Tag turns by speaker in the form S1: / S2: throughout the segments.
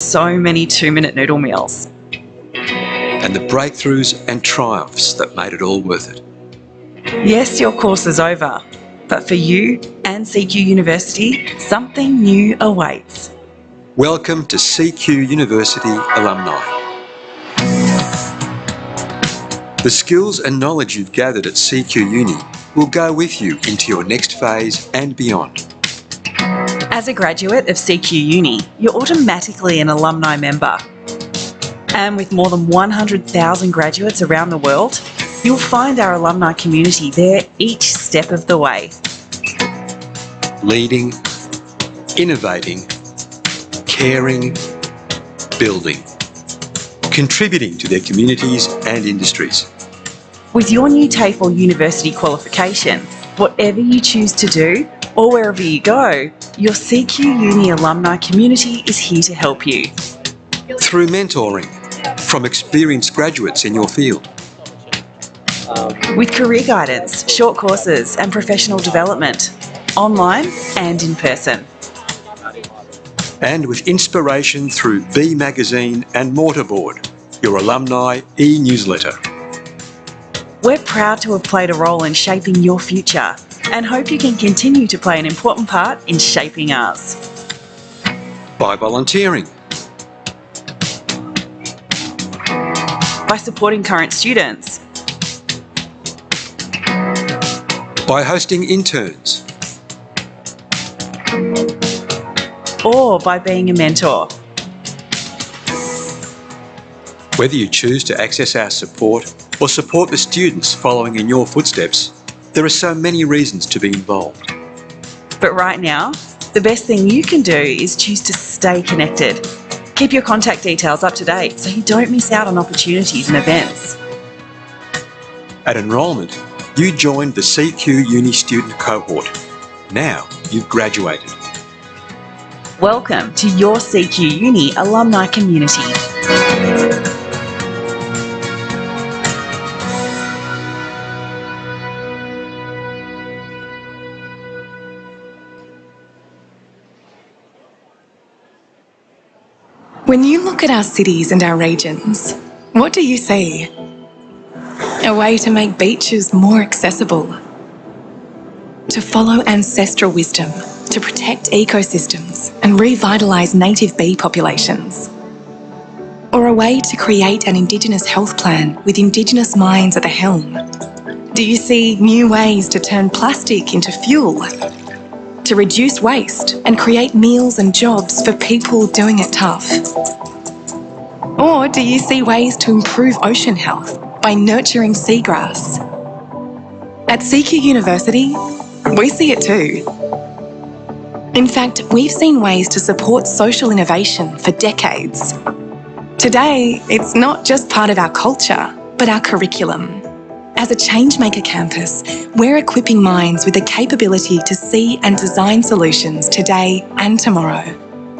S1: so many 2-minute noodle meals.
S2: And the breakthroughs and triumphs that made it all worth it.
S1: Yes, your course is over, but for you and CQUniversity, something new awaits.
S2: Welcome to CQUniversity alumni. The skills and knowledge you've gathered at CQ Uni will go with you into your next phase and beyond.
S1: As a graduate of CQ Uni, you're automatically an alumni member. And with more than 100,000 graduates around the world, you'll find our alumni community there each step of the way.
S2: Leading, innovating, caring, building, contributing to their communities and industries.
S1: With your new TAFE or university qualification, whatever you choose to do or wherever you go, your CQ Uni alumni community is here to help you.
S2: Through mentoring from experienced graduates in your field.
S1: With career guidance, short courses and professional development, online and in person.
S2: And with inspiration through B Magazine and Mortarboard, your alumni e-newsletter.
S1: We're proud to have played a role in shaping your future and hope you can continue to play an important part in shaping ours.
S2: By volunteering.
S1: By supporting current students.
S2: By hosting interns.
S1: Or by being a mentor.
S2: Whether you choose to access our support or support the students following in your footsteps, there are so many reasons to be involved.
S1: But right now, the best thing you can do is choose to stay connected. Keep your contact details up to date so you don't miss out on opportunities and events.
S2: At enrolment, you joined the CQ Uni student cohort. Now you've graduated.
S1: Welcome to your CQ Uni alumni community.
S3: When you look at our cities and our regions, what do you see? A way to make beaches more accessible, to follow ancestral wisdom, to protect ecosystems and revitalise native bee populations, or a way to create an Indigenous health plan with Indigenous minds at the helm? Do you see new ways to turn plastic into fuel, to reduce waste and create meals and jobs for people doing it tough? Or do you see ways to improve ocean health by nurturing seagrass? At CQUniversity, we see it too. In fact, we've seen ways to support social innovation for decades. Today, it's not just part of our culture, but our curriculum. As a Changemaker campus, we're equipping minds with the capability to see and design solutions today and tomorrow.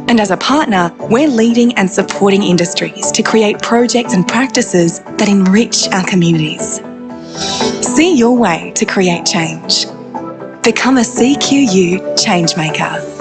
S3: And as a partner, we're leading and supporting industries to create projects and practices that enrich our communities. See your way to create change. Become a CQU Changemaker.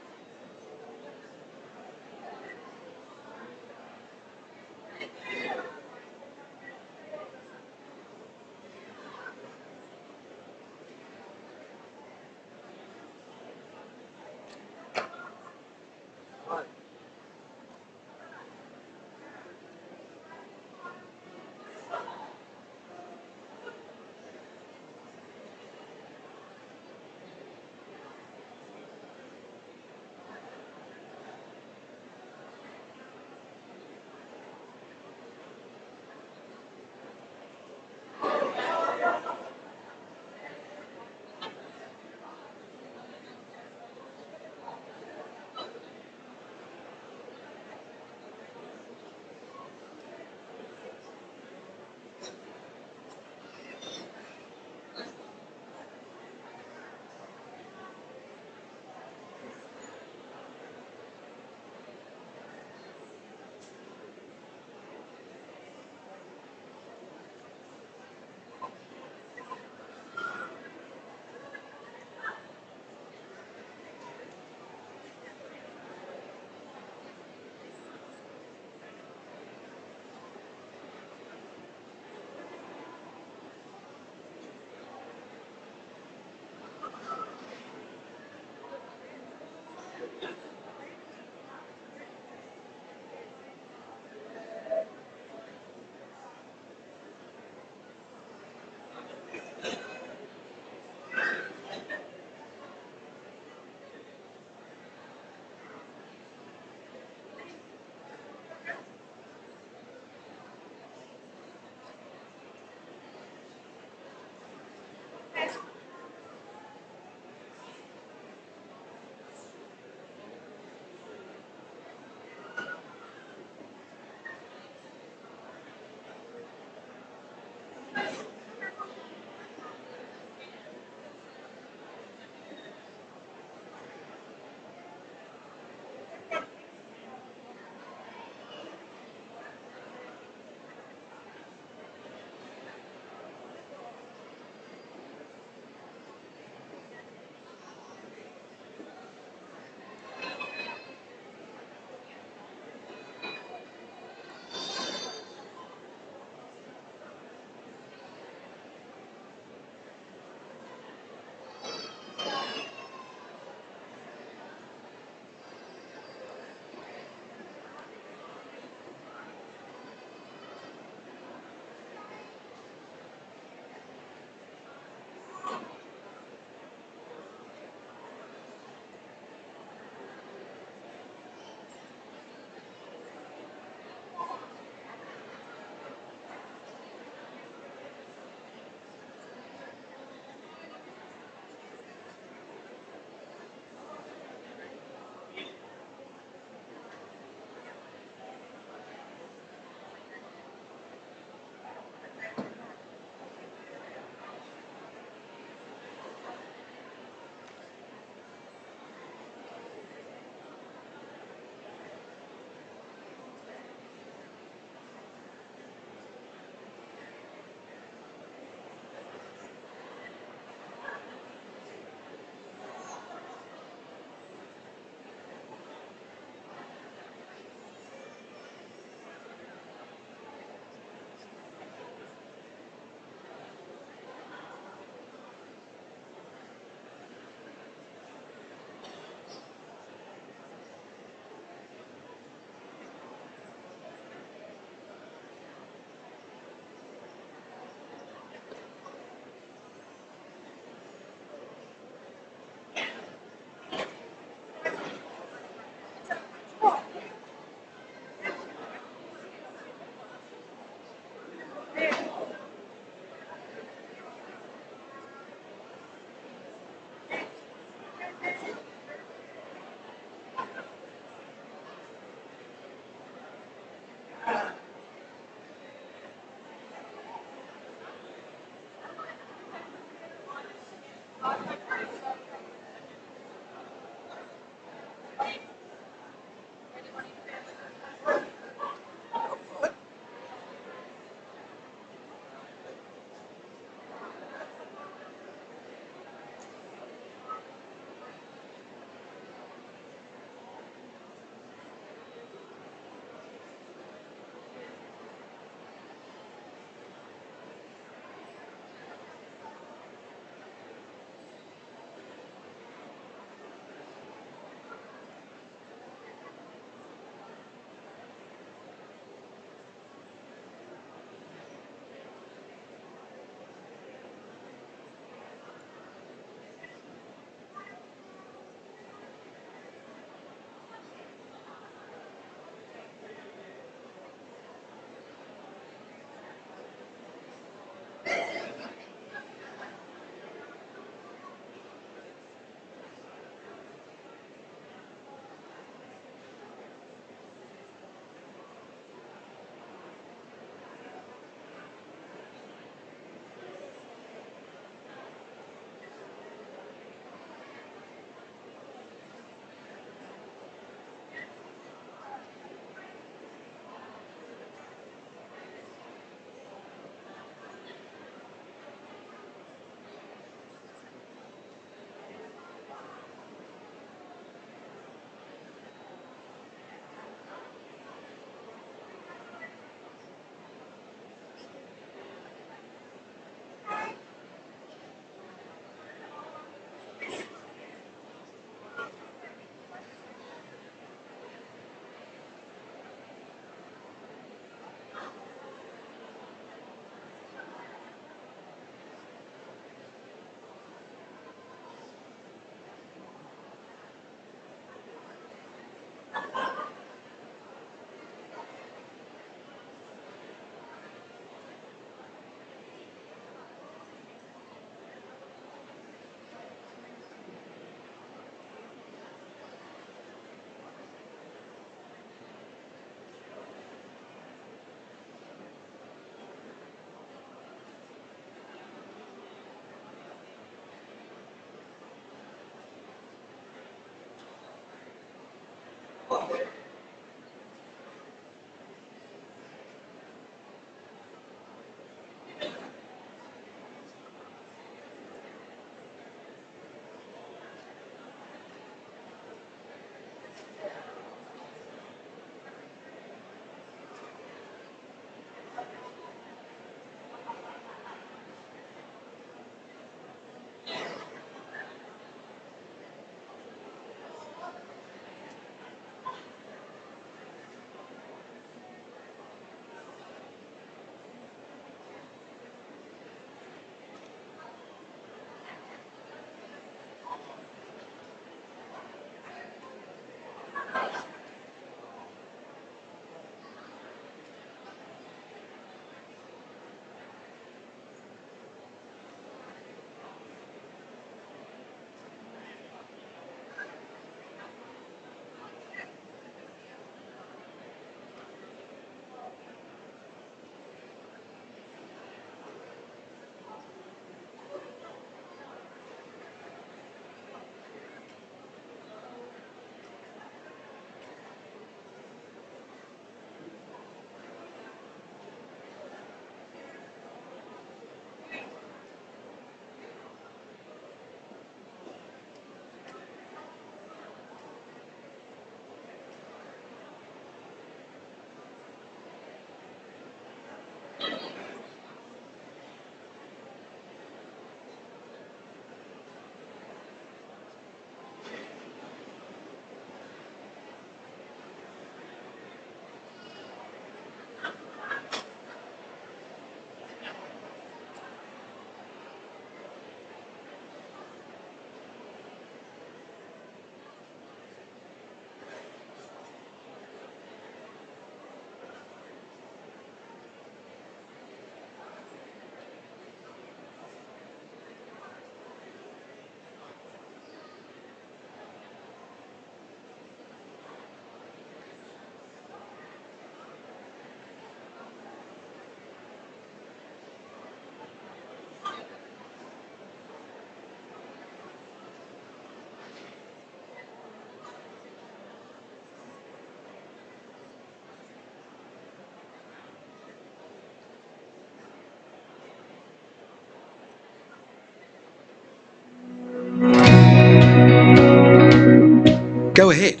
S2: Go ahead.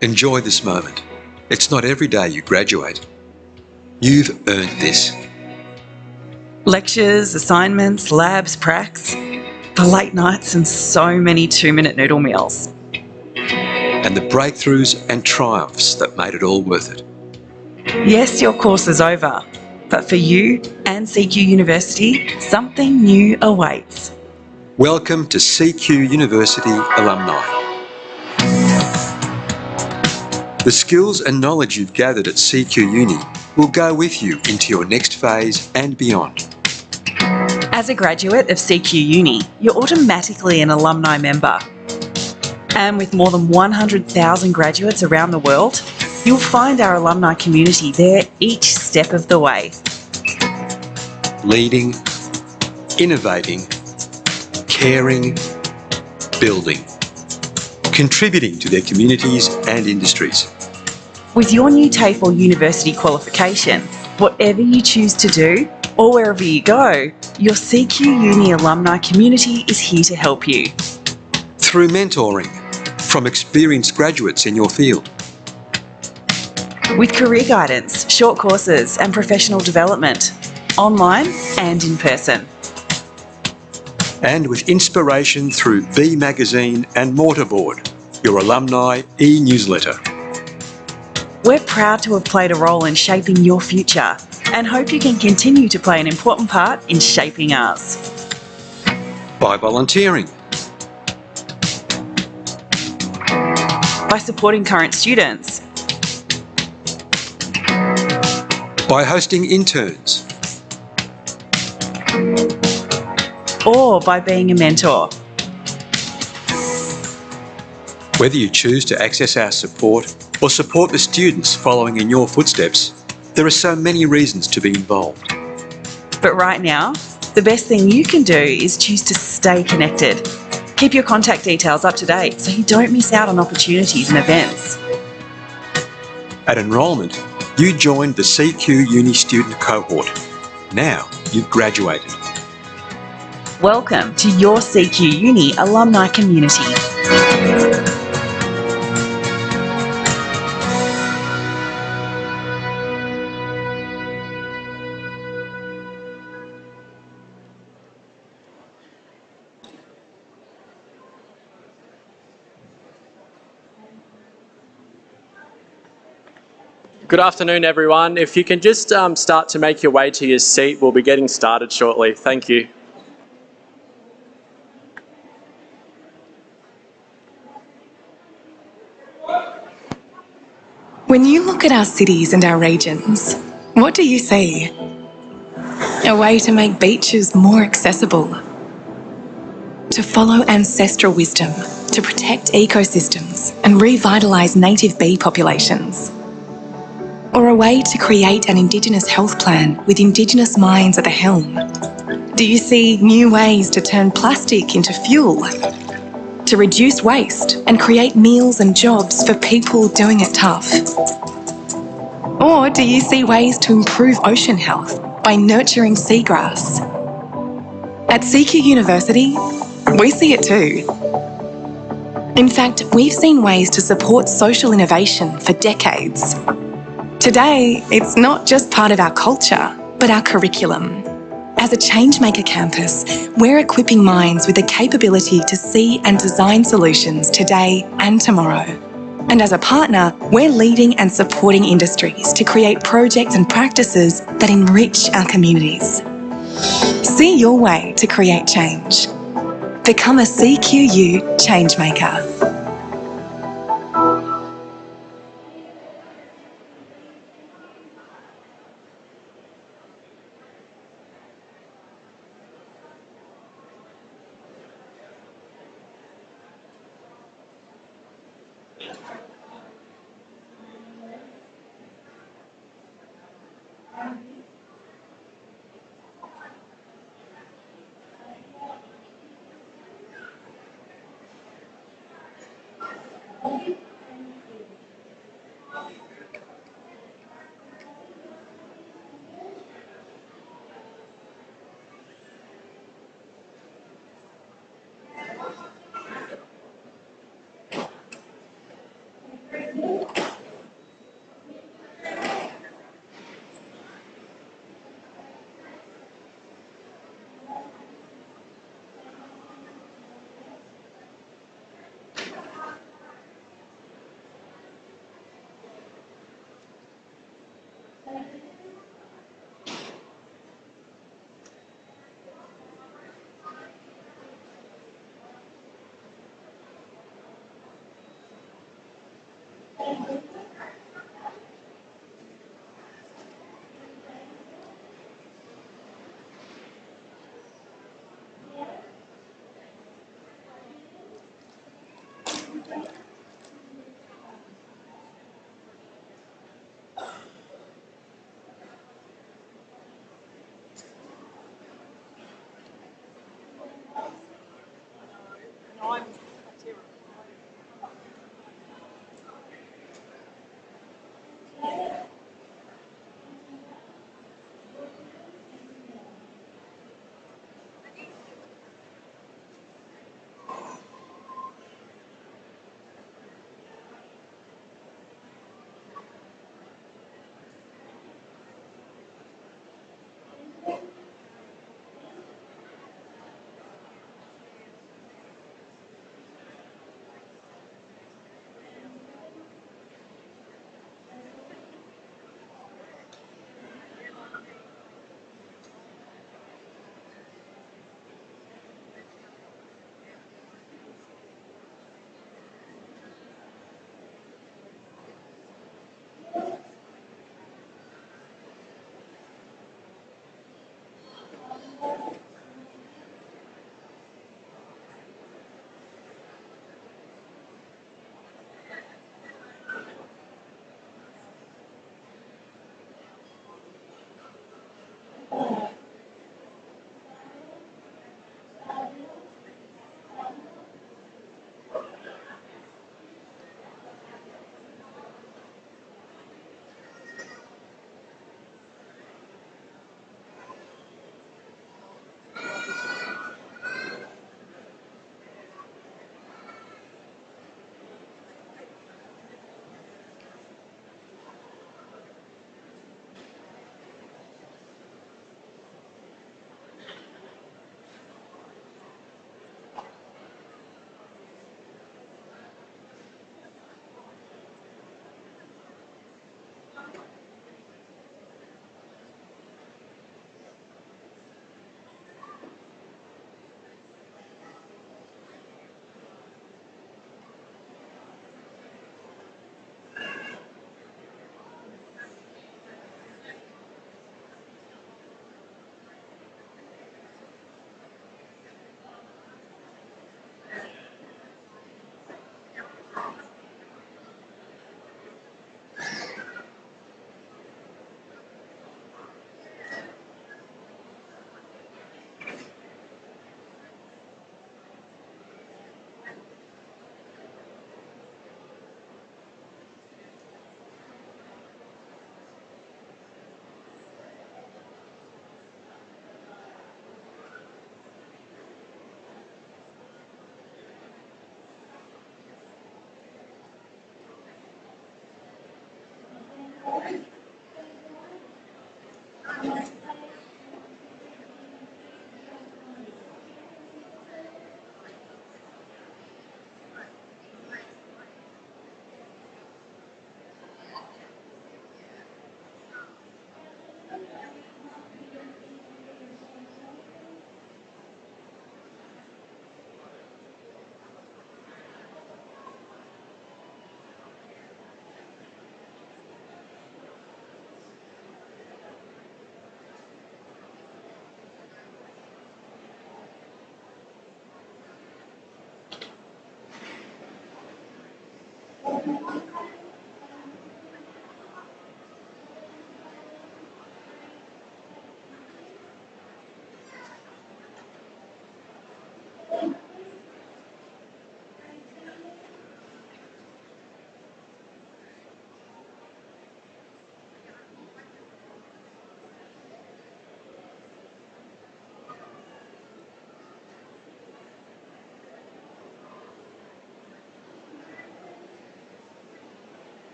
S2: Enjoy this moment. It's not every day you graduate. You've earned this.
S1: Lectures, assignments, labs, pracs, the late nights and so many 2-minute noodle meals.
S2: And the breakthroughs and triumphs that made it all worth it.
S1: Yes, your course is over, but for you and CQUniversity, something new awaits.
S2: Welcome to CQUniversity alumni. The skills and knowledge you've gathered at CQ Uni will go with you into your next phase and beyond.
S1: As a graduate of CQ Uni, you're automatically an alumni member. And with more than 100,000 graduates around the world, you'll find our alumni community there each step of the way.
S2: Leading, innovating, caring, building, contributing to their communities and industries.
S1: With your new TAFE or university qualification, whatever you choose to do or wherever you go, your CQ Uni alumni community is here to help you.
S2: Through mentoring from experienced graduates in your field.
S1: With career guidance, short courses and professional development, online and in person.
S2: And with inspiration through B Magazine and Mortarboard, your alumni e-newsletter.
S1: We're proud to have played a role in shaping your future and hope you can continue to play an important part in shaping ours.
S2: By volunteering.
S1: By supporting current students.
S2: By hosting interns.
S1: Or by being a mentor.
S2: Whether you choose to access our support or support the students following in your footsteps, there are so many reasons to be involved.
S1: But right now, the best thing you can do is choose to stay connected. Keep your contact details up to date so you don't miss out on opportunities and events.
S2: At enrolment, you joined the CQ Uni student cohort. Now you've graduated.
S1: Welcome to your CQ Uni alumni community.
S4: Good afternoon, everyone. If you can just start to make your way to your seat, we'll be getting started shortly. Thank you.
S3: When you look at our cities and our regions, what do you see? A way to make beaches more accessible, to follow ancestral wisdom, to protect ecosystems and revitalise native bee populations, or a way to create an Indigenous health plan with Indigenous minds at the helm? Do you see new ways to turn plastic into fuel, to reduce waste and create meals and jobs for people doing it tough? Or do you see ways to improve ocean health by nurturing seagrass? At CQUniversity, we see it too. In fact, we've seen ways to support social innovation for decades. Today, it's not just part of our culture, but our curriculum. As a Changemaker campus, we're equipping minds with the capability to see and design solutions today and tomorrow. And as a partner, we're leading and supporting industries to create projects and practices that enrich our communities. See your way to create change. Become a CQU Changemaker.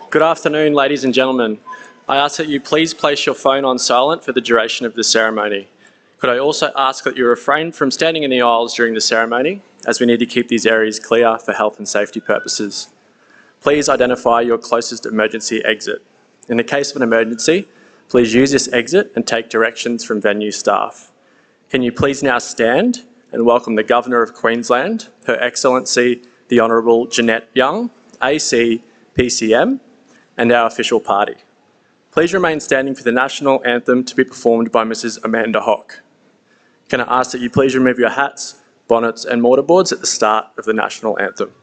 S4: Good afternoon, ladies and gentlemen. I ask that you please place your phone on silent for the duration of the ceremony. Could I also ask that you refrain from standing in the aisles during the ceremony, as we need to keep these areas clear for health and safety purposes. Please identify your closest emergency exit. In the case of an emergency, please use this exit and take directions from venue staff. Can you please now stand and welcome the Governor of Queensland, Her Excellency the Honourable Jeanette Young, AC PCM, and our official party. Please remain standing for the National Anthem to be performed by Mrs. Amanda Hock. Can I ask that you please remove your hats, bonnets and mortarboards at the start of the National Anthem.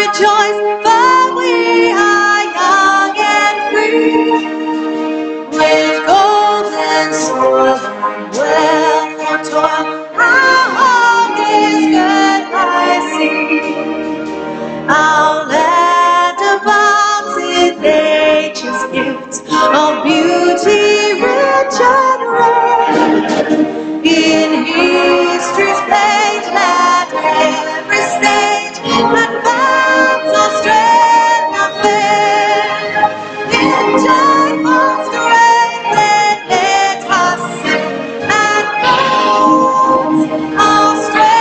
S5: rejoice, for we are young and free. With golden sword and wealth and toil, our home is good, I see. Our land abounds in nature's gifts of beauty, rich and rare. In history's page, let every stage advance our strength and fair. In joyful strength, let us sing and praise Australia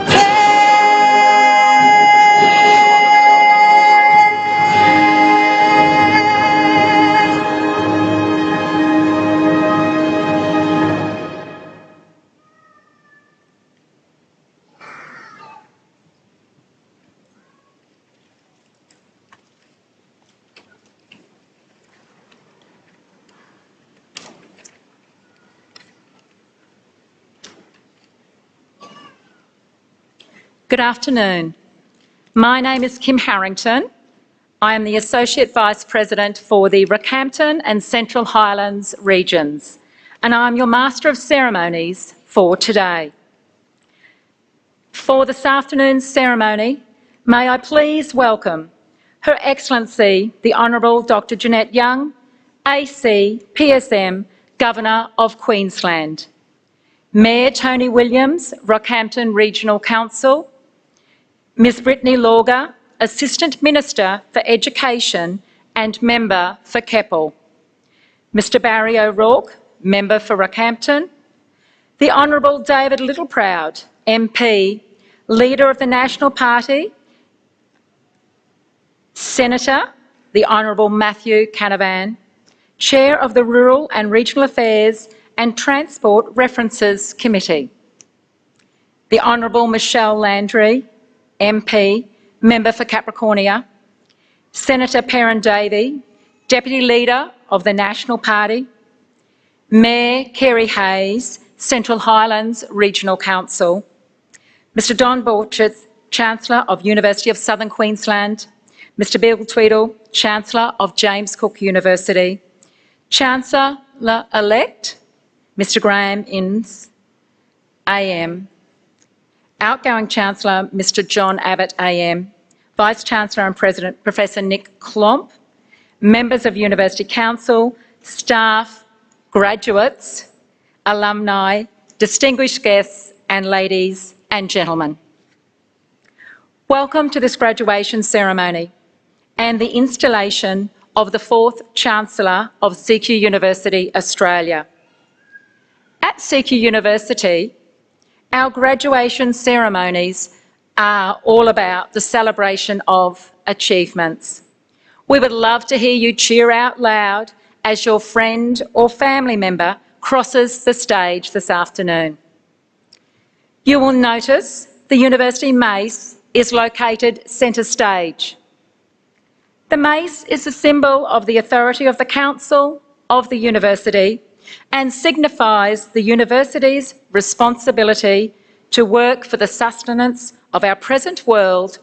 S5: fair.
S6: Good afternoon. My name is Kim Harrington. I am the Associate Vice President for the Rockhampton and Central Highlands regions, and I'm your Master of Ceremonies for today. For this afternoon's ceremony, may I please welcome Her Excellency the Honourable Dr. Jeanette Young, AC, PSM, Governor of Queensland, Mayor Tony Williams, Rockhampton Regional Council, Ms Brittany Lauger, Assistant Minister for Education and Member for Keppel, Mr Barry O'Rourke, Member for Rockhampton, the Honourable David Littleproud, MP, Leader of the National Party, Senator, the Honourable Matthew Canavan, Chair of the Rural and Regional Affairs and Transport References Committee, the Honourable Michelle Landry, MP, Member for Capricornia, Senator Perrin Davey, Deputy Leader of the National Party, Mayor Kerry Hayes, Central Highlands Regional Council, Mr Don Borchert, Chancellor of University of Southern Queensland, Mr Bill Tweedle, Chancellor of James Cook University, Chancellor-elect Mr Graham Innes, AM, Outgoing Chancellor Mr John Abbott, AM, Vice-Chancellor and President Professor Nick Klomp, members of University Council, staff, graduates, alumni, distinguished guests and ladies and gentlemen. Welcome to this graduation ceremony and the installation of the 4th Chancellor of CQUniversity Australia. At CQUniversity, our graduation ceremonies are all about the celebration of achievements. We would love to hear you cheer out loud as your friend or family member crosses the stage this afternoon. You will notice the University Mace is located centre stage. The mace is a symbol of the authority of the Council of the University and signifies the University's responsibility to work for the sustenance of our present world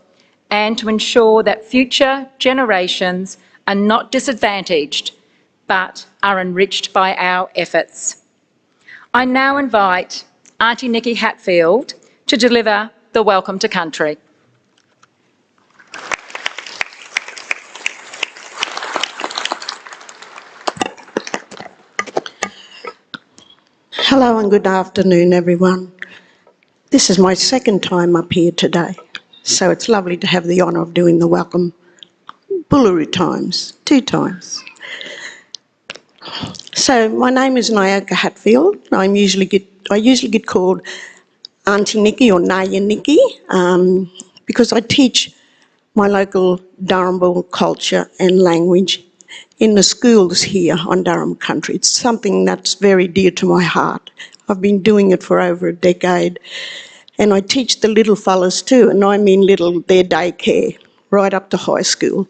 S6: and to ensure that future generations are not disadvantaged but are enriched by our efforts. I now invite Auntie Nikki Hatfield to deliver the Welcome to Country.
S7: Hello and good afternoon, everyone. This is my second time up here today, so it's lovely to have the honour of doing the welcome Bullaroo times, 2 times. So my name is Nyoka Hatfield. I usually get called Auntie Nikki or Naya Nikki because I teach my local Darumbal culture and language in the schools here on Durham country. It's something that's very dear to my heart. I've been doing it for over a decade, and I teach the little fellas too, and I mean little, their daycare, right up to high school.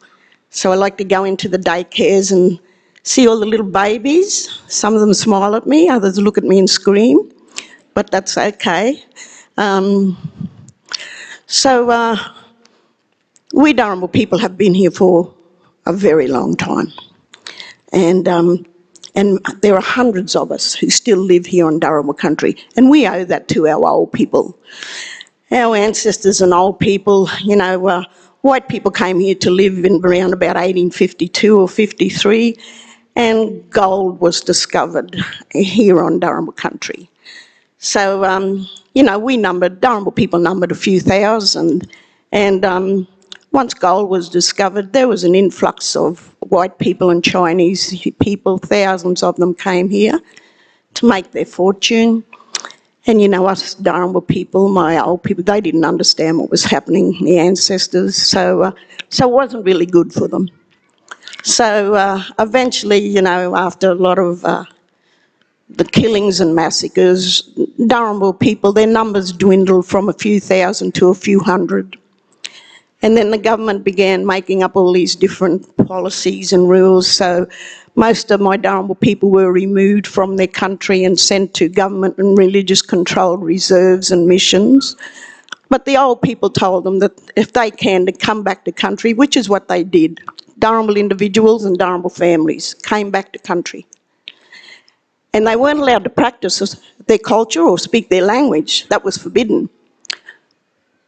S7: So I like to go into the daycares and see all the little babies. Some of them smile at me, others look at me and scream, but that's okay. we Darumbal people have been here for a very long time. And there are hundreds of us who still live here on Darumbal country, and we owe that to our old people. Our ancestors and old people, you know, white people came here to live in around about 1852 or 53, and gold was discovered here on Darumbal country. So, you know, Darumbal people numbered a few thousand, and once gold was discovered, there was an influx of white people and Chinese people. Thousands of them came here to make their fortune. And, you know, us Darumbal people, my old people, they didn't understand what was happening, the ancestors, so it wasn't really good for them. So eventually, you know, after a lot of the killings and massacres, Darumbal people, their numbers dwindled from a few thousand to a few hundred. And then the government began making up all these different policies and rules, so most of my Darumbal people were removed from their country and sent to government and religious controlled reserves and missions. But the old people told them that if they can, to come back to country, which is what they did. Darumbal individuals and Darumbal families came back to country. And they weren't allowed to practice their culture or speak their language. That was forbidden.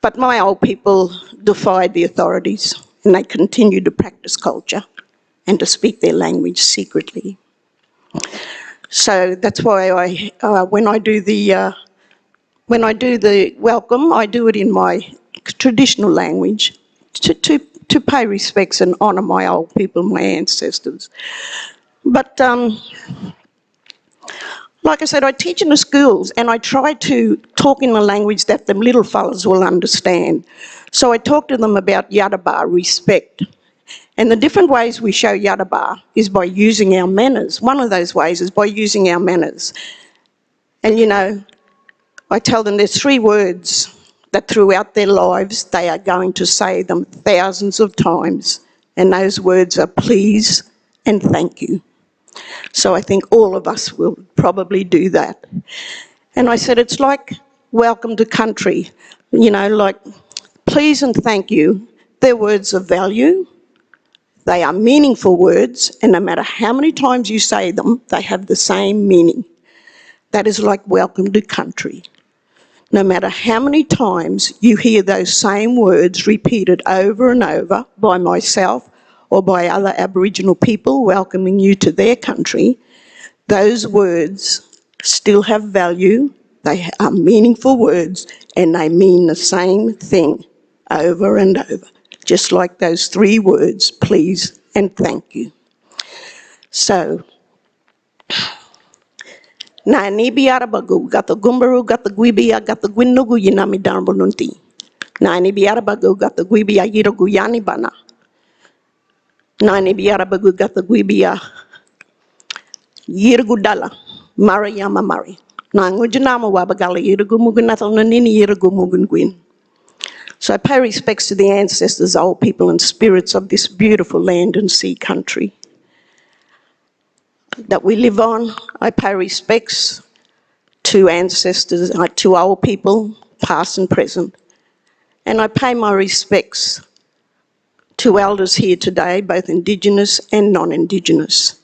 S7: But my old people defied the authorities, and they continued to practice culture and to speak their language secretly. So that's why when I do the welcome, I do it in my traditional language to pay respects and honour my old people, my ancestors. But like I said, I teach in the schools, and I try to talk in a language that the little fellas will understand. So I talk to them about Yadaba, respect. And the different ways we show Yadaba is by using our manners. One of those ways is by using our manners. And, you know, I tell them there's 3 words that throughout their lives they are going to say them thousands of times. And those words are please and thank you. So I think all of us will probably do that. And I said, it's like welcome to country. You know, like please and thank you, they're words of value. They are meaningful words, and no matter how many times you say them, they have the same meaning. That is like welcome to country. No matter how many times you hear those same words repeated over and over by myself or by other Aboriginal people welcoming you to their country, those words still have value, they are meaningful words, and they mean the same thing over and over, just like those 3 words, please and thank you. So, na ni biara bagu, gata gumbaru, gata guibia, gata guinugu yinami Darumbal nunti. Na ni biara bagu, gata guibia yiragu yani bana. Na ni biara bagu, gata guibia yiragu dala, mara yama mari. Na ngujinama wabagala yiragu mugunathal nanini yiragu mugunguin. So I pay respects to the ancestors, old people and spirits of this beautiful land and sea country that we live on. I pay respects to ancestors, to old people, past and present. And I pay my respects to elders here today, both Indigenous and non-Indigenous.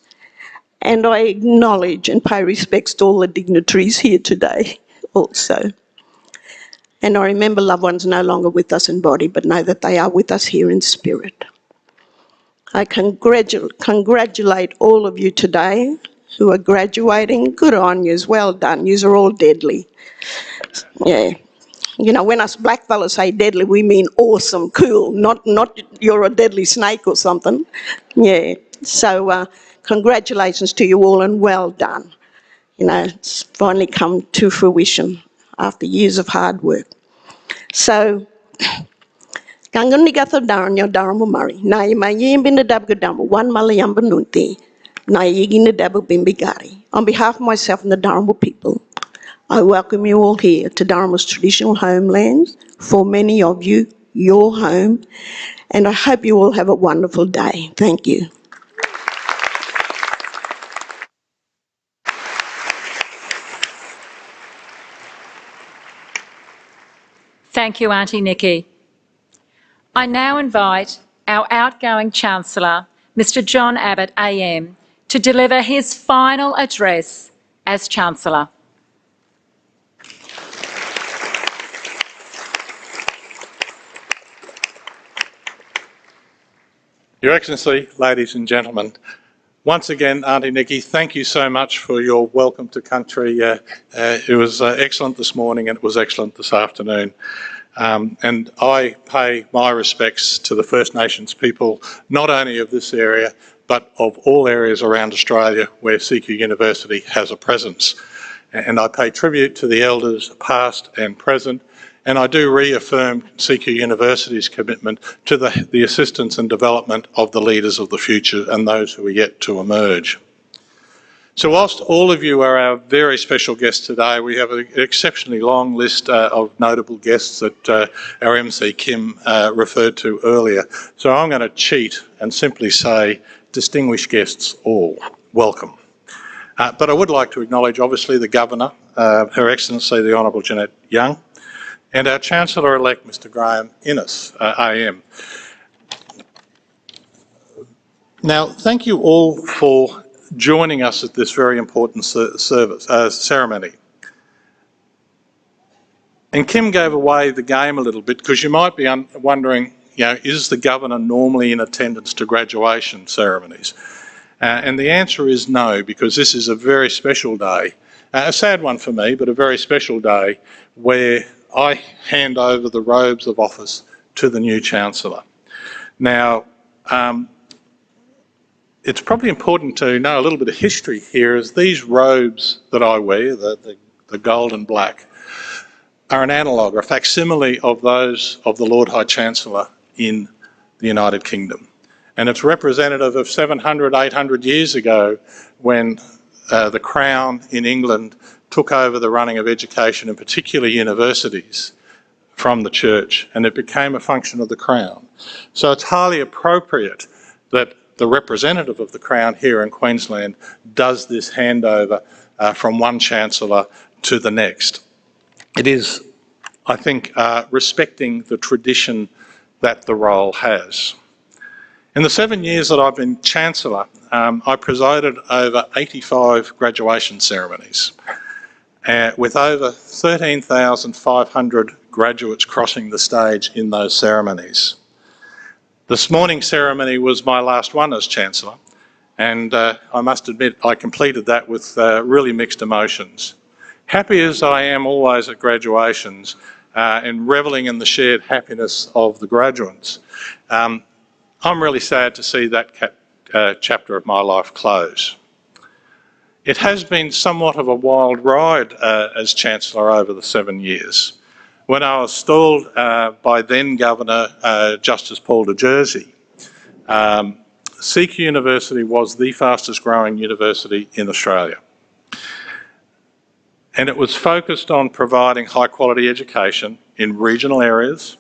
S7: And I acknowledge and pay respects to all the dignitaries here today also. And I remember loved ones no longer with us in body, but know that they are with us here in spirit. I congratulate all of you today who are graduating. Good on yous, well done. Yous are all deadly. Yeah. You know, when us black fellas say deadly, we mean awesome, cool, not you're a deadly snake or something. Yeah. So congratulations to you all and well done. You know, it's finally come to fruition after years of hard work. So, kangan ni gatho darn your Darumbal mari. Na ima yim bin the dab gadam, one malayam banunti. Na yigin the dabu bimbigari. On behalf of myself and the Darumbal people, I welcome you all here to Darumbal's traditional homelands. For many of you, your home. And I hope you all have a wonderful day. Thank you.
S6: Thank you, Auntie Nikki. I now invite our outgoing Chancellor, Mr John Abbott AM, to deliver his final address as Chancellor.
S8: Your Excellency, ladies and gentlemen, once again, Auntie Nikki, thank you so much for your welcome to country. It was excellent this morning and it was excellent this afternoon. And I pay my respects to the First Nations people, not only of this area, but of all areas around Australia where CQUniversity has a presence. And I pay tribute to the elders past and present, and I do reaffirm CQUniversity's commitment to the assistance and development of the leaders of the future and those who are yet to emerge. So whilst all of you are our very special guests today, we have an exceptionally long list of notable guests that our MC Kim referred to earlier. So I'm going to cheat and simply say, distinguished guests all, welcome. But I would like to acknowledge obviously the Governor, Her Excellency the Honourable Jeanette Young, and our Chancellor-elect Mr Graham Innes, AM. Now, thank you all for joining us at this very important ceremony. And Kim gave away the game a little bit because you might be wondering, you know, is the Governor normally in attendance to graduation ceremonies? And the answer is no, because this is a very special day, a sad one for me, but a very special day where I hand over the robes of office to the new Chancellor. Now, it's probably important to know a little bit of history here, as these robes that I wear, the gold and black, are an analogue, or a facsimile of those of the Lord High Chancellor in the United Kingdom. And it's representative of 700, 800 years ago when the Crown in England took over the running of education, and particularly universities, from the Church, and it became a function of the Crown. So it's highly appropriate that the representative of the Crown here in Queensland does this handover from one Chancellor to the next. It is, I think, respecting the tradition that the role has. In the 7 years that I've been Chancellor, I presided over 85 graduation ceremonies, with over 13,500 graduates crossing the stage in those ceremonies. This morning's ceremony was my last one as Chancellor, and I must admit I completed that with really mixed emotions. Happy as I am always at graduations and revelling in the shared happiness of the graduates, I'm really sad to see that chapter of my life close. It has been somewhat of a wild ride as Chancellor over the 7 years. When I was stalled by then Governor Justice Paul de Jersey, CQUniversity was the fastest growing university in Australia. And it was focused on providing high quality education in regional areas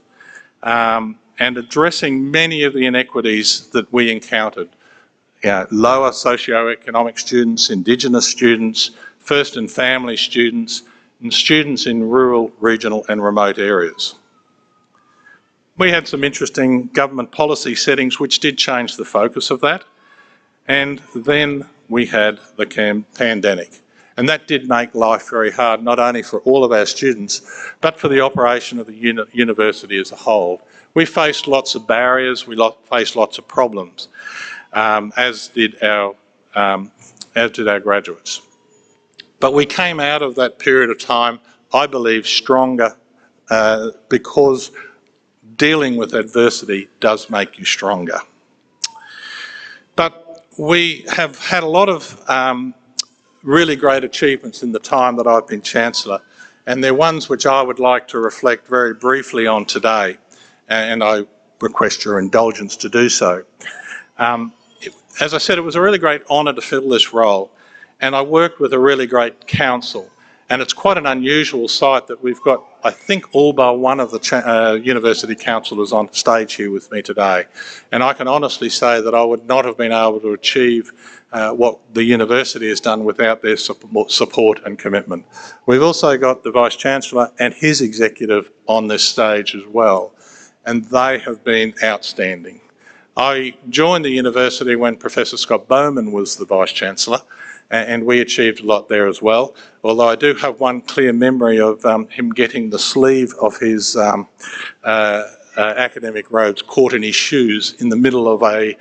S8: and addressing many of the inequities that we encountered. Lower socioeconomic students, Indigenous students, first and family students, and students in rural, regional and remote areas. We had some interesting government policy settings which did change the focus of that, and then we had the pandemic. And that did make life very hard, not only for all of our students, but for the operation of the university as a whole. We faced lots of barriers, we faced lots of problems, as did our graduates. But we came out of that period of time, I believe, stronger because dealing with adversity does make you stronger. But we have had a lot of really great achievements in the time that I've been Chancellor, and they're ones which I would like to reflect very briefly on today, and I request your indulgence to do so. As I said, it was a really great honour to fill this role, and I worked with a really great council, and it's quite an unusual sight that we've got, I think, all but one of the university councillors on stage here with me today. And I can honestly say that I would not have been able to achieve what the university has done without their support and commitment. We've also got the Vice-Chancellor and his executive on this stage as well. and they have been outstanding. I joined the university when Professor Scott Bowman was the Vice-Chancellor, and we achieved a lot there as well, although I do have one clear memory of him getting the sleeve of his academic robes caught in his shoes in the middle of a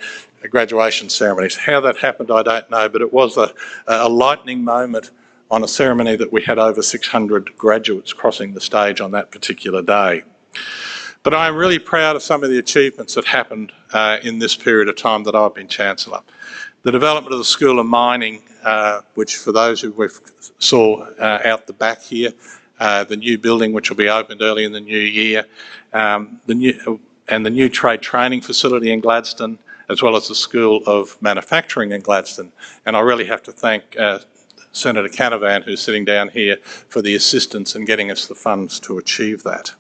S8: graduation ceremony. How that happened, I don't know, but it was a lightning moment on a ceremony that we had over 600 graduates crossing the stage on that particular day. But I'm really proud of some of the achievements that happened in this period of time that I've been Chancellor. The development of the School of Mining, which for those who we saw out the back here, the new building which will be opened early in the new year, the new trade training facility in Gladstone, as well as the School of Manufacturing in Gladstone. And I really have to thank Senator Canavan, who's sitting down here, for the assistance in getting us the funds to achieve that.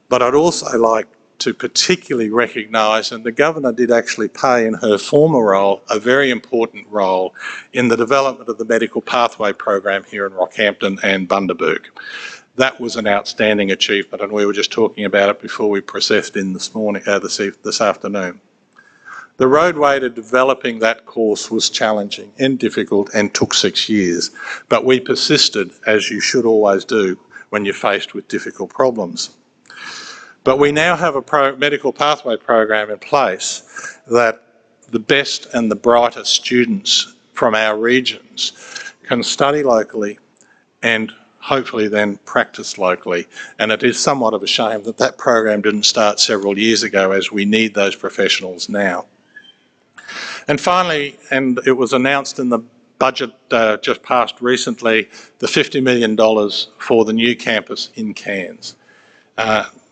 S8: But I'd also like to particularly recognise, and the Governor did actually play in her former role, a very important role in the development of the medical pathway program here in Rockhampton and Bundaberg. That was an outstanding achievement, and we were just talking about it before we processed in this morning, this afternoon. The roadway to developing that course was challenging and difficult and took 6 years, but we persisted, as you should always do when you're faced with difficult problems. But we now have a medical pathway program in place that the best and the brightest students from our regions can study locally and hopefully then practice locally. And it is somewhat of a shame that that program didn't start several years ago, as we need those professionals now. And finally, and it was announced in the budget just passed recently, the $50 million for the new campus in Cairns.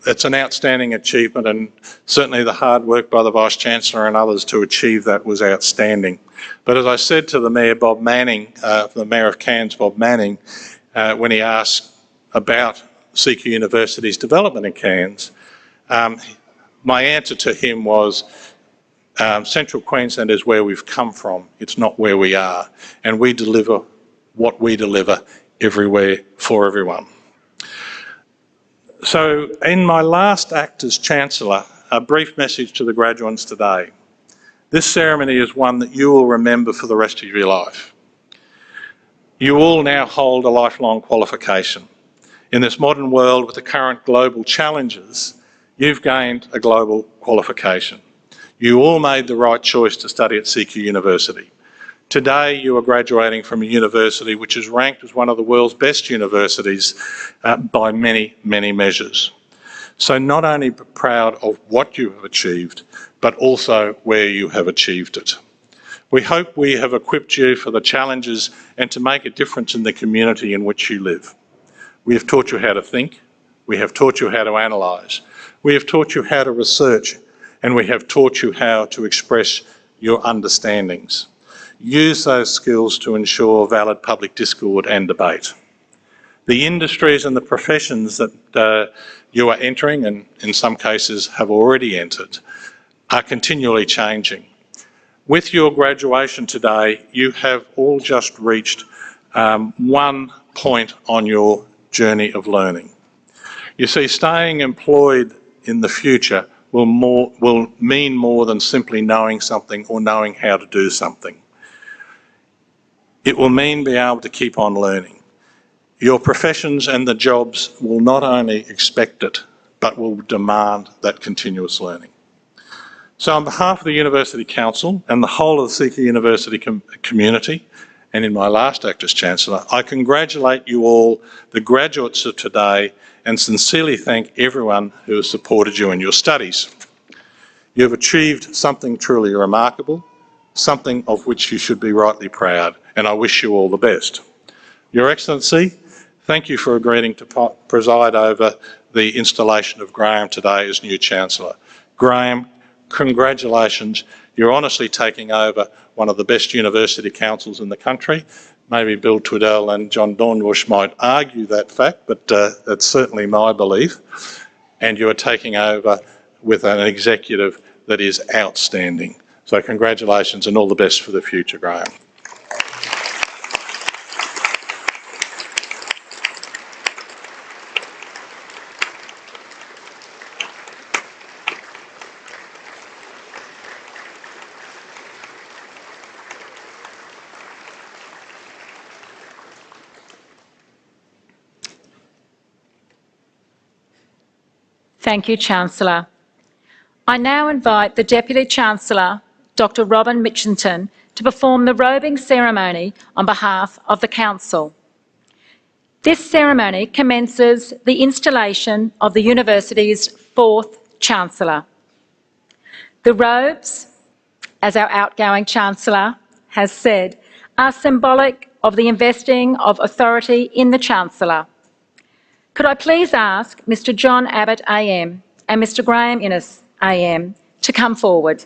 S8: It's an outstanding achievement, and certainly the hard work by the Vice-Chancellor and others to achieve that was outstanding. But as I said to the Mayor, Bob Manning, the Mayor of Cairns, Bob Manning, when he asked about CQUniversity's development in Cairns, my answer to him was, Central Queensland is where we've come from, it's not where we are, and we deliver what we deliver everywhere for everyone. So in my last act as Chancellor, a brief message to the graduates today. This ceremony is one that you will remember for the rest of your life. You all now hold a lifelong qualification. In this modern world with the current global challenges, you've gained a global qualification. You all made the right choice to study at CQUniversity. Today you are graduating from a university which is ranked as one of the world's best universities by many, many measures. So not only be proud of what you have achieved, but also where you have achieved it. We hope we have equipped you for the challenges and to make a difference in the community in which you live. We have taught you how to think, we have taught you how to analyse, we have taught you how to research, and we have taught you how to express your understandings. Use those skills to ensure valid public discourse and debate. The industries and the professions that you are entering, and in some cases have already entered, are continually changing. With your graduation today, you have all just reached one point on your journey of learning. You see, staying employed in the future will mean more than simply knowing something or knowing how to do something. It will mean being able to keep on learning. Your professions and the jobs will not only expect it, but will demand that continuous learning. So on behalf of the University Council and the whole of the CQUniversity community, and in my last act as Chancellor, I congratulate you all, the graduates of today, and sincerely thank everyone who has supported you in your studies. You have achieved something truly remarkable, something of which you should be rightly proud, and I wish you all the best. Your Excellency, thank you for agreeing to preside over the installation of Graham today as new Chancellor. Graham, congratulations. You're honestly taking over one of the best university councils in the country. Maybe Bill Twiddell and John Dornbush might argue that fact, but it's certainly my belief. And you are taking over with an executive that is outstanding. So congratulations and all the best for the future, Graham.
S6: Thank you, Chancellor. I now invite the Deputy Chancellor, Dr. Robin Mitchington, to perform the robing ceremony on behalf of the Council. This ceremony commences the installation of the University's fourth Chancellor. The robes, as our outgoing Chancellor has said, are symbolic of the investing of authority in the Chancellor. Could I please ask Mr. John Abbott AM and Mr. Graham Innes AM to come forward?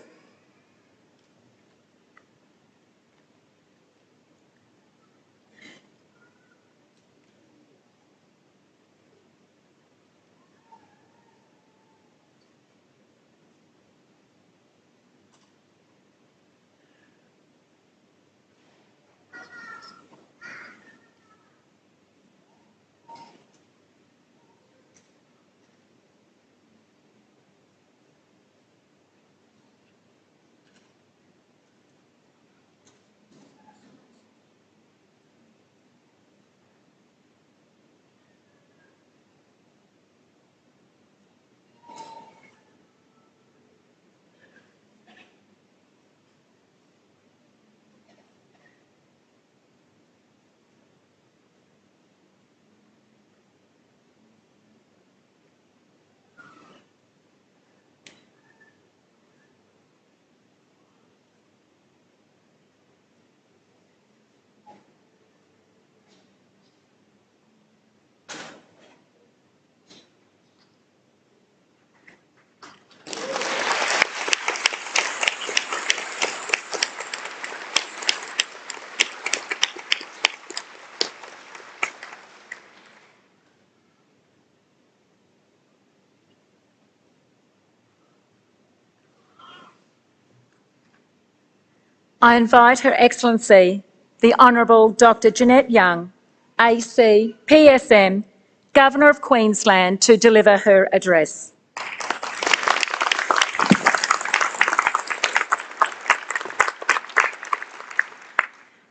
S6: I invite Her Excellency, the Honourable Dr. Jeanette Young, AC, PSM, Governor of Queensland, to deliver her address.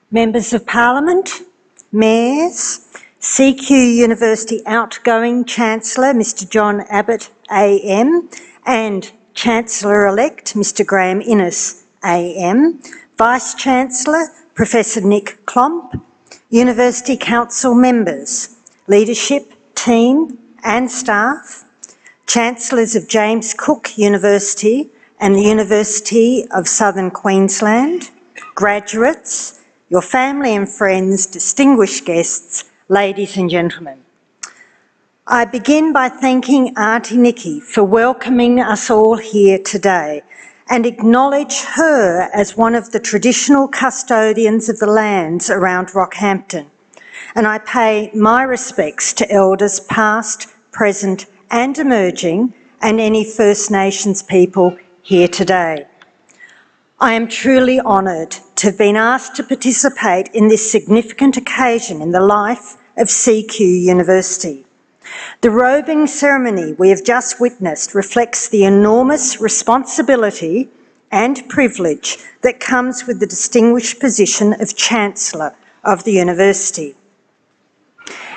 S9: Members of Parliament, Mayors, CQUniversity Outgoing Chancellor Mr John Abbott AM and Chancellor-elect Mr Graham Innes AM, Vice-Chancellor Professor Nick Klomp, University Council members, leadership, team and staff, Chancellors of James Cook University and the University of Southern Queensland, graduates, your family and friends, distinguished guests, ladies and gentlemen. I begin by thanking Auntie Nikki for welcoming us all here today and acknowledge her as one of the traditional custodians of the lands around Rockhampton. And I pay my respects to elders past, present and emerging and any First Nations people here today. I am truly honoured to have been asked to participate in this significant occasion in the life of CQUniversity. The robing ceremony we have just witnessed reflects the enormous responsibility and privilege that comes with the distinguished position of Chancellor of the University.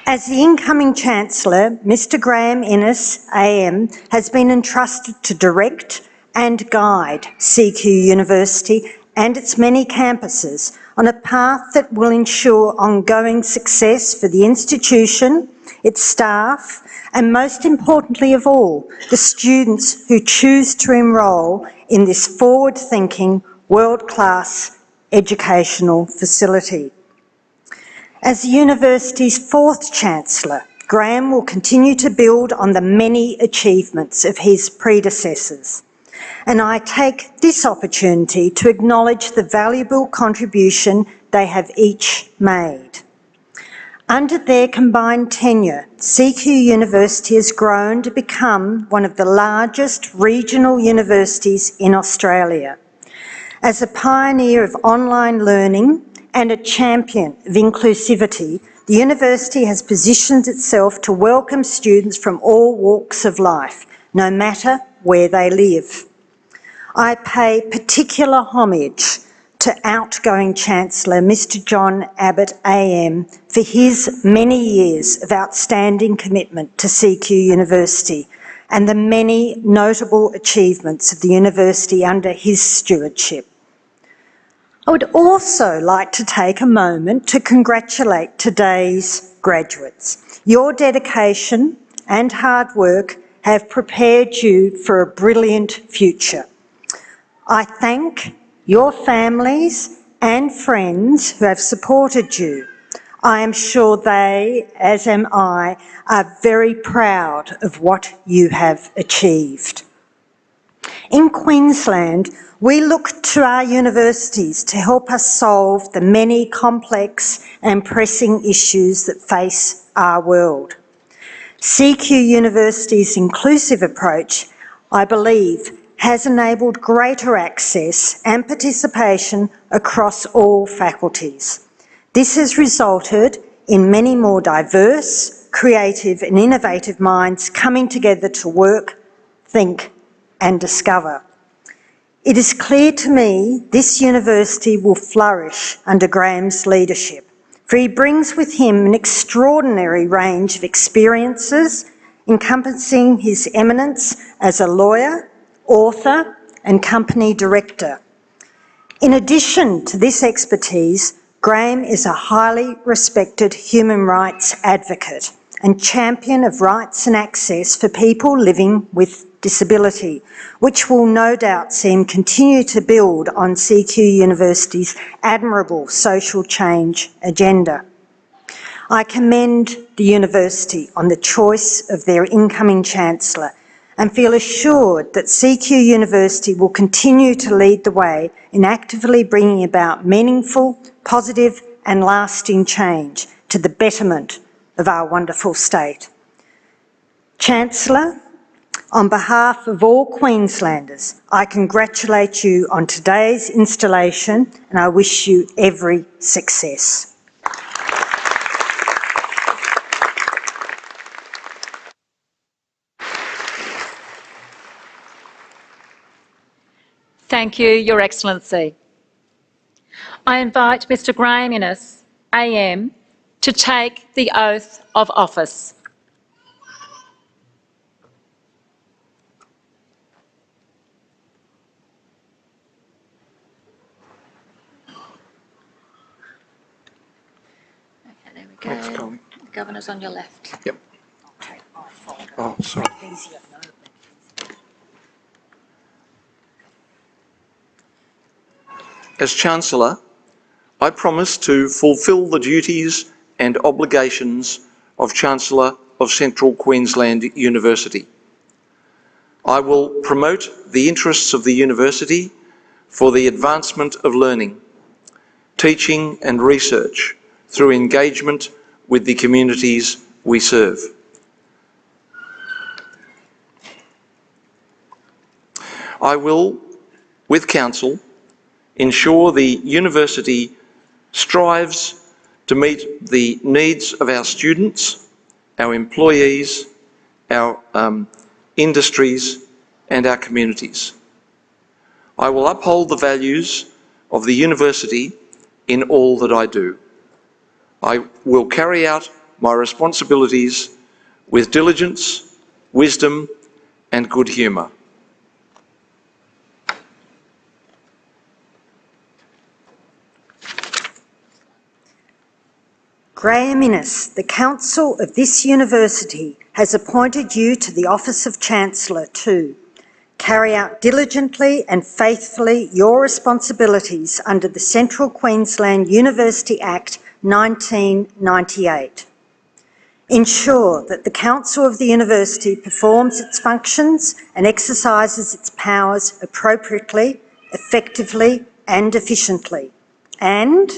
S9: As the incoming Chancellor, Mr Graham Innes AM has been entrusted to direct and guide CQUniversity and its many campuses on a path that will ensure ongoing success for the institution, its staff, and most importantly of all, the students who choose to enrol in this forward-thinking, world-class educational facility. As the university's fourth Chancellor, Graham will continue to build on the many achievements of his predecessors. And I take this opportunity to acknowledge the valuable contribution they have each made. Under their combined tenure, CQUniversity has grown to become one of the largest regional universities in Australia. As a pioneer of online learning and a champion of inclusivity, the university has positioned itself to welcome students from all walks of life, no matter where they live. I pay particular homage to outgoing Chancellor Mr John Abbott AM for his many years of outstanding commitment to CQUniversity and the many notable achievements of the university under his stewardship. I would also like to take a moment to congratulate today's graduates. Your dedication and hard work have prepared you for a brilliant future. I thank your families and friends who have supported you. I am sure they, as am I, are very proud of what you have achieved. In Queensland, we look to our universities to help us solve the many complex and pressing issues that face our world. CQUniversity's inclusive approach, I believe, has enabled greater access and participation across all faculties. This has resulted in many more diverse, creative and innovative minds coming together to work, think and discover. It is clear to me this university will flourish under Graham's leadership, for he brings with him an extraordinary range of experiences encompassing his eminence as a lawyer, author and company director. In addition to this expertise, Graham is a highly respected human rights advocate and champion of rights and access for people living with disability, which will no doubt see him continue to build on CQUniversity's admirable social change agenda. I commend the university on the choice of their incoming Chancellor and feel assured that CQUniversity will continue to lead the way in actively bringing about meaningful, positive and lasting change to the betterment of our wonderful state. Chancellor, on behalf of all Queenslanders, I congratulate you on today's installation and I wish you every success.
S6: Thank you, Your Excellency. I invite Mr Graham Innes, AM, to take the oath of office. Okay, there we go.
S10: Thanks, Colin.
S6: The Governor's on your left.
S10: Yep. Oh, sorry. As Chancellor, I promise to fulfil the duties and obligations of Chancellor of Central Queensland University. I will promote the interests of the University for the advancement of learning, teaching and research through engagement with the communities we serve. I will, with Council, ensure the University strives to meet the needs of our students, our employees, our industries and our communities. I will uphold the values of the University in all that I do. I will carry out my responsibilities with diligence, wisdom and good humour.
S9: Graham Innes, the Council of this University has appointed you to the office of Chancellor to carry out diligently and faithfully your responsibilities under the Central Queensland University Act 1998. Ensure that the Council of the University performs its functions and exercises its powers appropriately, effectively and efficiently, and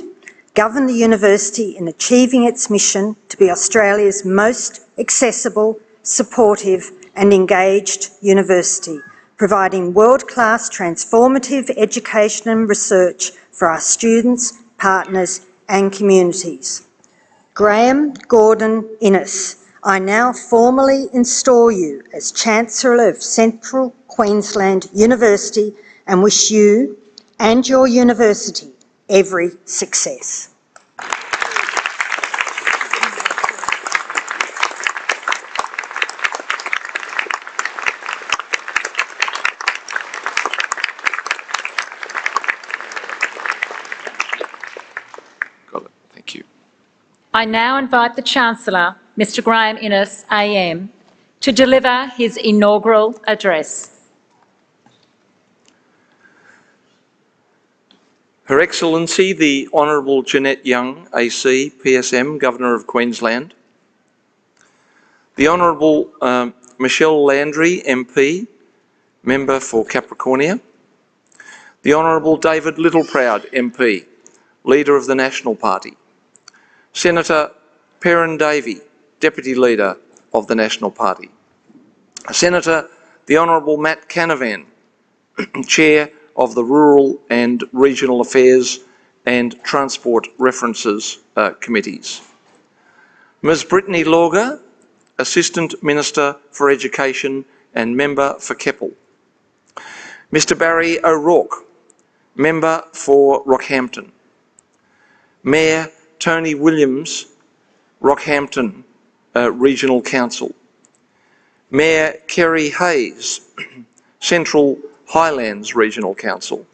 S9: govern the University in achieving its mission to be Australia's most accessible, supportive and engaged university, providing world-class transformative education and research for our students, partners and communities. Graham Gordon Innes, I now formally install you as Chancellor of Central Queensland University and wish you and your university every success.
S6: I now invite the Chancellor, Mr Graham Innes AM, to deliver his inaugural address.
S10: Her Excellency the Honourable Jeanette Young, AC, PSM, Governor of Queensland, the Honourable Michelle Landry, MP, Member for Capricornia, the Honourable David Littleproud, MP, Leader of the National Party, Senator Perrin Davey, Deputy Leader of the National Party, Senator the Honourable Matt Canavan, Chair of the Rural and Regional Affairs and Transport References Committees, Ms Brittany Lauger, Assistant Minister for Education and Member for Keppel, Mr Barry O'Rourke, Member for Rockhampton, Mayor Tony Williams, Rockhampton Regional Council, Mayor Kerry Hayes, Central Highlands Regional Council,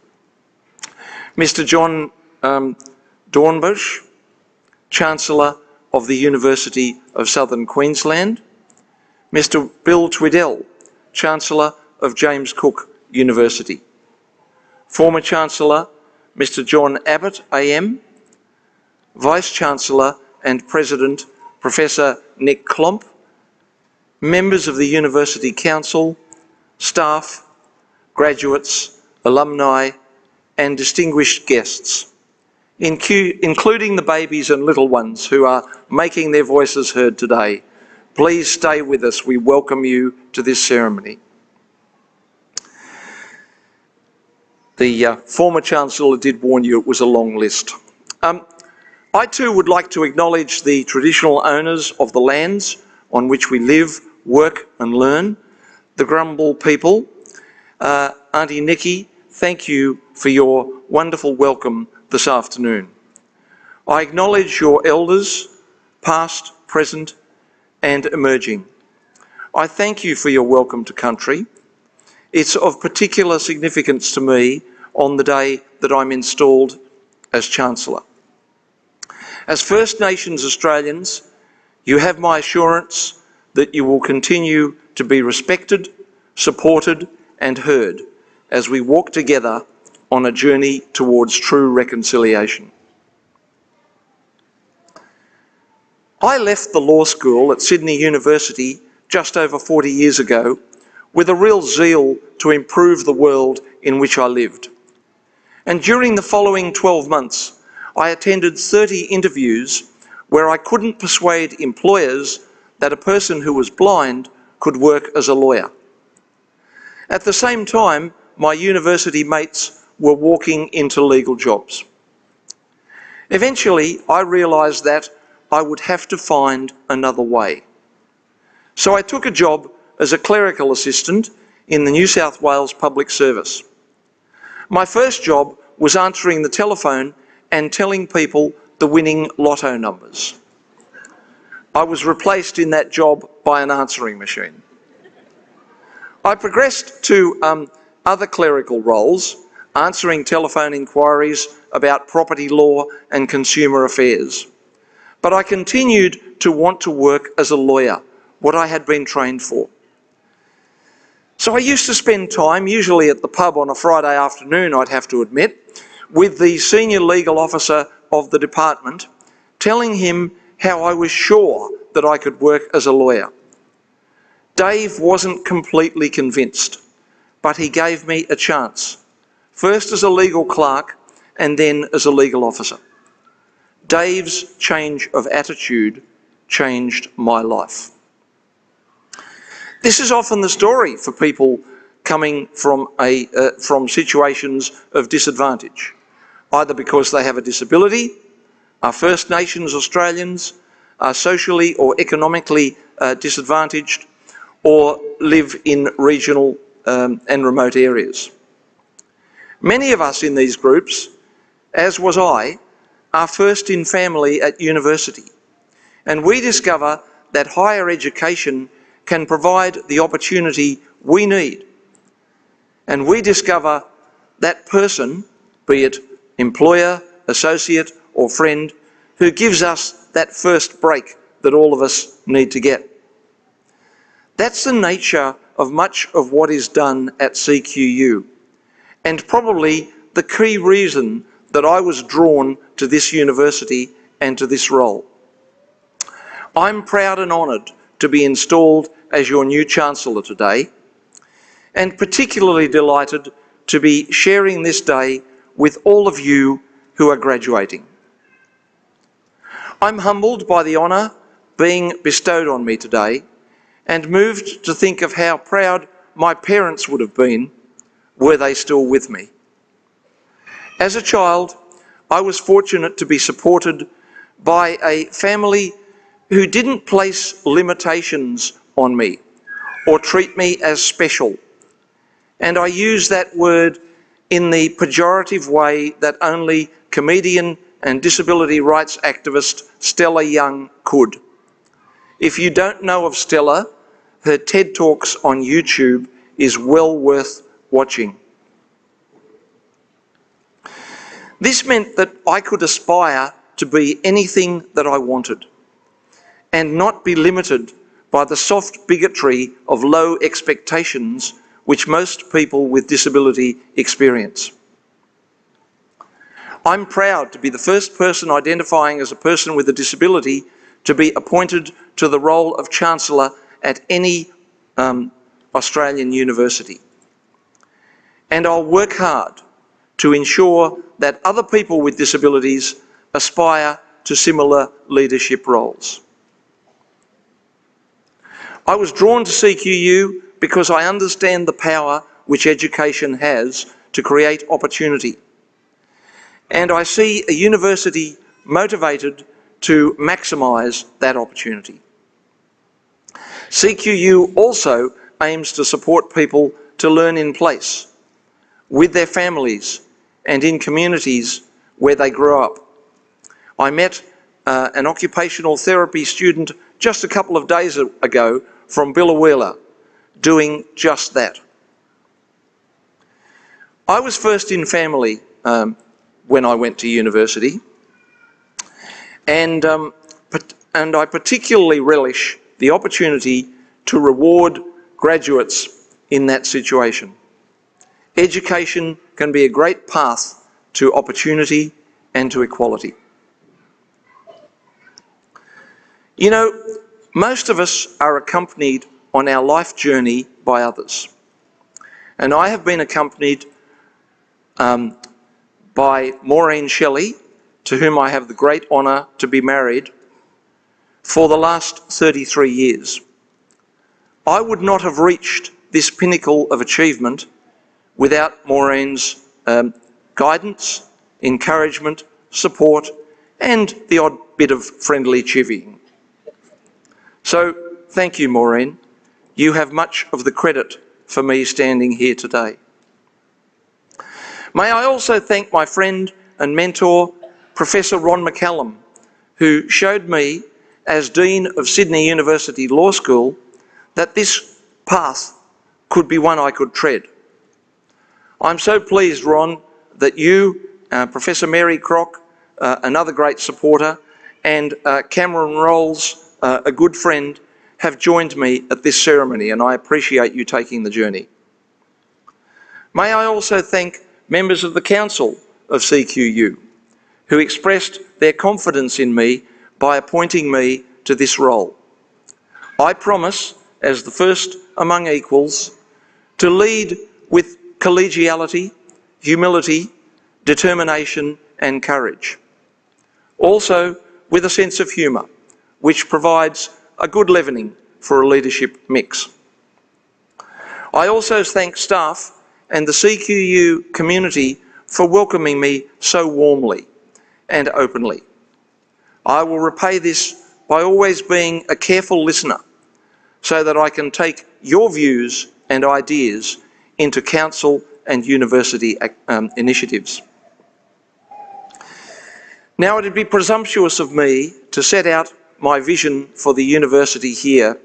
S10: Mr John Dornbush, Chancellor of the University of Southern Queensland, Mr Bill Twiddell, Chancellor of James Cook University, former Chancellor Mr John Abbott AM, Vice-Chancellor and President Professor Nick Klomp, members of the University Council, staff, graduates, alumni and distinguished guests, including the babies and little ones who are making their voices heard today. Please stay with us. We welcome you to this ceremony. The former Chancellor did warn you it was a long list. I too would like to acknowledge the traditional owners of the lands on which we live, work and learn, the Grumble people. Auntie Nikki, thank you for your wonderful welcome this afternoon. I acknowledge your elders, past, present and emerging. I thank you for your welcome to country. It's of particular significance to me on the day that I'm installed as Chancellor. As First Nations Australians, you have my assurance that you will continue to be respected, supported and heard as we walk together on a journey towards true reconciliation. I left the law school at Sydney University just over 40 years ago with a real zeal to improve the world in which I lived. And during the following 12 months, I attended 30 interviews where I couldn't persuade employers that a person who was blind could work as a lawyer. At the same time, my university mates were walking into legal jobs. Eventually, I realised that I would have to find another way. So I took a job as a clerical assistant in the New South Wales Public Service. My first job was answering the telephone and telling people the winning lotto numbers. I was replaced in that job by an answering machine. I progressed to other clerical roles, answering telephone inquiries about property law and consumer affairs. But I continued to want to work as a lawyer, what I had been trained for. So I used to spend time, usually at the pub on a Friday afternoon, I'd have to admit, with the senior legal officer of the department, telling him how I was sure that I could work as a lawyer. Dave wasn't completely convinced, but he gave me a chance, first as a legal clerk and then as a legal officer. Dave's change of attitude changed my life. This is often the story for people coming from situations of disadvantage, either because they have a disability, are First Nations Australians, are socially or economically disadvantaged, or live in regional and remote areas. Many of us in these groups, as was I, are first in family at university, and we discover that higher education can provide the opportunity we need, and we discover that person, be it employer, associate or friend, who gives us that first break that all of us need to get. That's the nature of much of what is done at CQU, and probably the key reason that I was drawn to this university and to this role. I'm proud and honoured to be installed as your new Chancellor today, and particularly delighted to be sharing this day with all of you who are graduating. I'm humbled by the honour being bestowed on me today, and moved to think of how proud my parents would have been were they still with me. As a child, I was fortunate to be supported by a family who didn't place limitations on me or treat me as special. And I use that word in the pejorative way that only comedian and disability rights activist Stella Young could. If you don't know of Stella, her TED Talks on YouTube is well worth watching. This meant that I could aspire to be anything that I wanted and not be limited by the soft bigotry of low expectations which most people with disability experience. I'm proud to be the first person identifying as a person with a disability to be appointed to the role of Chancellor at any Australian university. And I'll work hard to ensure that other people with disabilities aspire to similar leadership roles. I was drawn to CQU because I understand the power which education has to create opportunity. And I see a university motivated to maximise that opportunity. CQU also aims to support people to learn in place, with their families and in communities where they grow up. I met an occupational therapy student just a couple of days ago from Biloela doing just that. I was first in family when I went to university, and I particularly relish the opportunity to reward graduates in that situation. Education can be a great path to opportunity and to equality. You know, most of us are accompanied on our life journey by others. And I have been accompanied by Maureen Shelley, to whom I have the great honour to be married, for the last 33 years. I would not have reached this pinnacle of achievement without Maureen's guidance, encouragement, support, and the odd bit of friendly chivying. So, thank you, Maureen. You have much of the credit for me standing here today. May I also thank my friend and mentor, Professor Ron McCallum, who showed me, as Dean of Sydney University Law School, that this path could be one I could tread. I'm so pleased, Ron, that you, Professor Mary Crock, another great supporter, and Cameron Rolls, a good friend, have joined me at this ceremony, and I appreciate you taking the journey. May I also thank members of the Council of CQU, who expressed their confidence in me by appointing me to this role. I promise, as the first among equals, to lead with collegiality, humility, determination and courage. Also with a sense of humour, which provides a good leavening for a leadership mix. I also thank staff and the CQU community for welcoming me so warmly and openly. I will repay this by always being a careful listener so that I can take your views and ideas into council and university initiatives. Now, it'd be presumptuous of me to set out my vision for the university here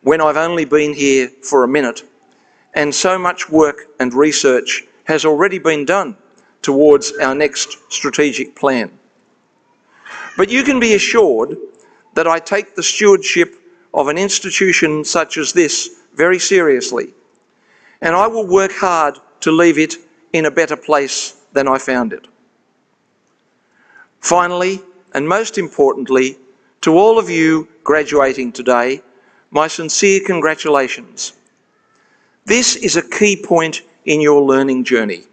S10: when I've only been here for a minute, and so much work and research has already been done towards our next strategic plan. But you can be assured that I take the stewardship of an institution such as this very seriously, and I will work hard to leave it in a better place than I found it. Finally, and most importantly, to all of you graduating today, my sincere congratulations. This is a key point in your learning journey,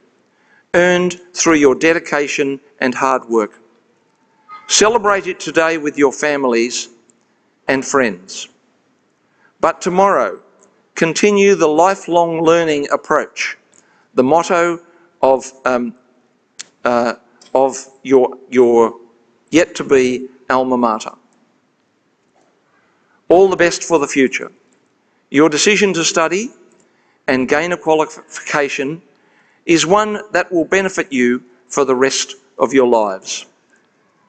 S10: earned through your dedication and hard work. Celebrate it today with your families and friends. But tomorrow, continue the lifelong learning approach, the motto of your yet-to-be alma mater. All the best for the future. Your decision to study and gain a qualification is one that will benefit you for the rest of your lives.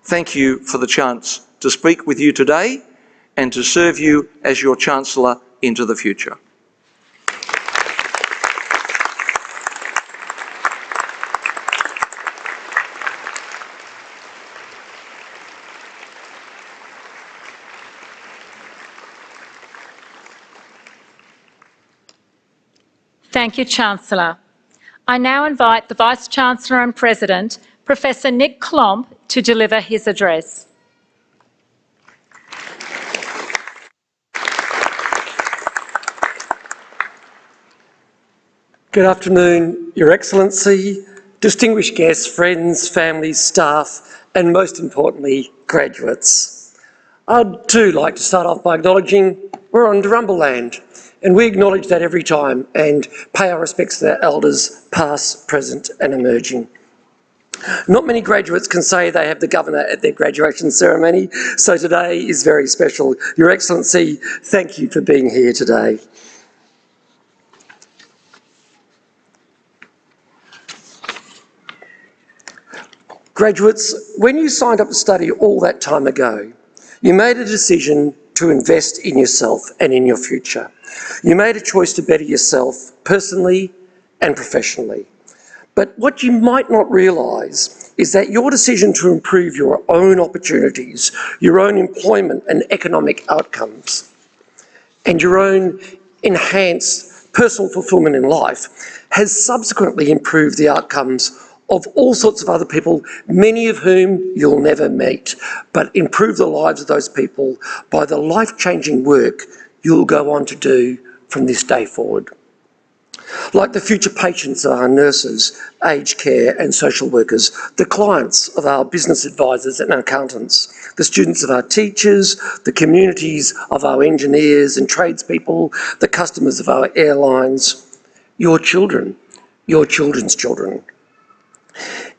S10: Thank you for the chance to speak with you today and to serve you as your Chancellor into the future.
S6: Thank you, Chancellor. I now invite the Vice-Chancellor and President, Professor Nick Klomp, to deliver his address.
S11: Good afternoon, Your Excellency, distinguished guests, friends, families, staff, and most importantly, graduates. I'd too like to start off by acknowledging we're on Darumba land, and we acknowledge that every time and pay our respects to their elders, past, present and emerging. Not many graduates can say they have the Governor at their graduation ceremony, so today is very special. Your Excellency, thank you for being here today. Graduates, when you signed up to study all that time ago, you made a decision to invest in yourself and in your future. You made a choice to better yourself personally and professionally. But what you might not realise is that your decision to improve your own opportunities, your own employment and economic outcomes, and your own enhanced personal fulfilment in life has subsequently improved the outcomes of all sorts of other people, many of whom you'll never meet, but improve the lives of those people by the life-changing work you'll go on to do from this day forward. Like the future patients of our nurses, aged care and social workers, the clients of our business advisors and accountants, the students of our teachers, the communities of our engineers and tradespeople, the customers of our airlines, your children, your children's children.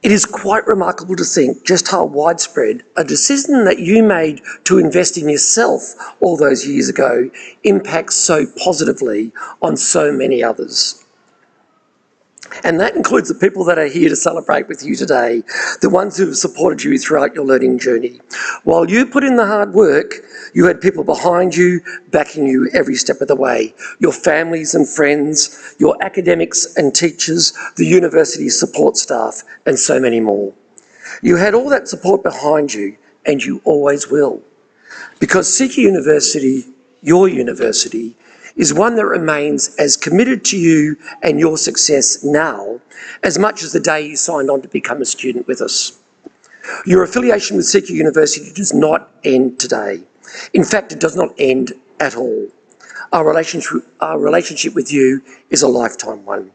S11: It is quite remarkable to think just how widespread a decision that you made to invest in yourself all those years ago impacts so positively on so many others. And that includes the people that are here to celebrate with you today, the ones who have supported you throughout your learning journey. While you put in the hard work, you had people behind you, backing you every step of the way. Your families and friends, your academics and teachers, the university support staff, and so many more. You had all that support behind you, and you always will. Because CQUniversity, your university, is one that remains as committed to you and your success now as much as the day you signed on to become a student with us. Your affiliation with CQUniversity does not end today. In fact, it does not end at all. Our relationship with you is a lifetime one.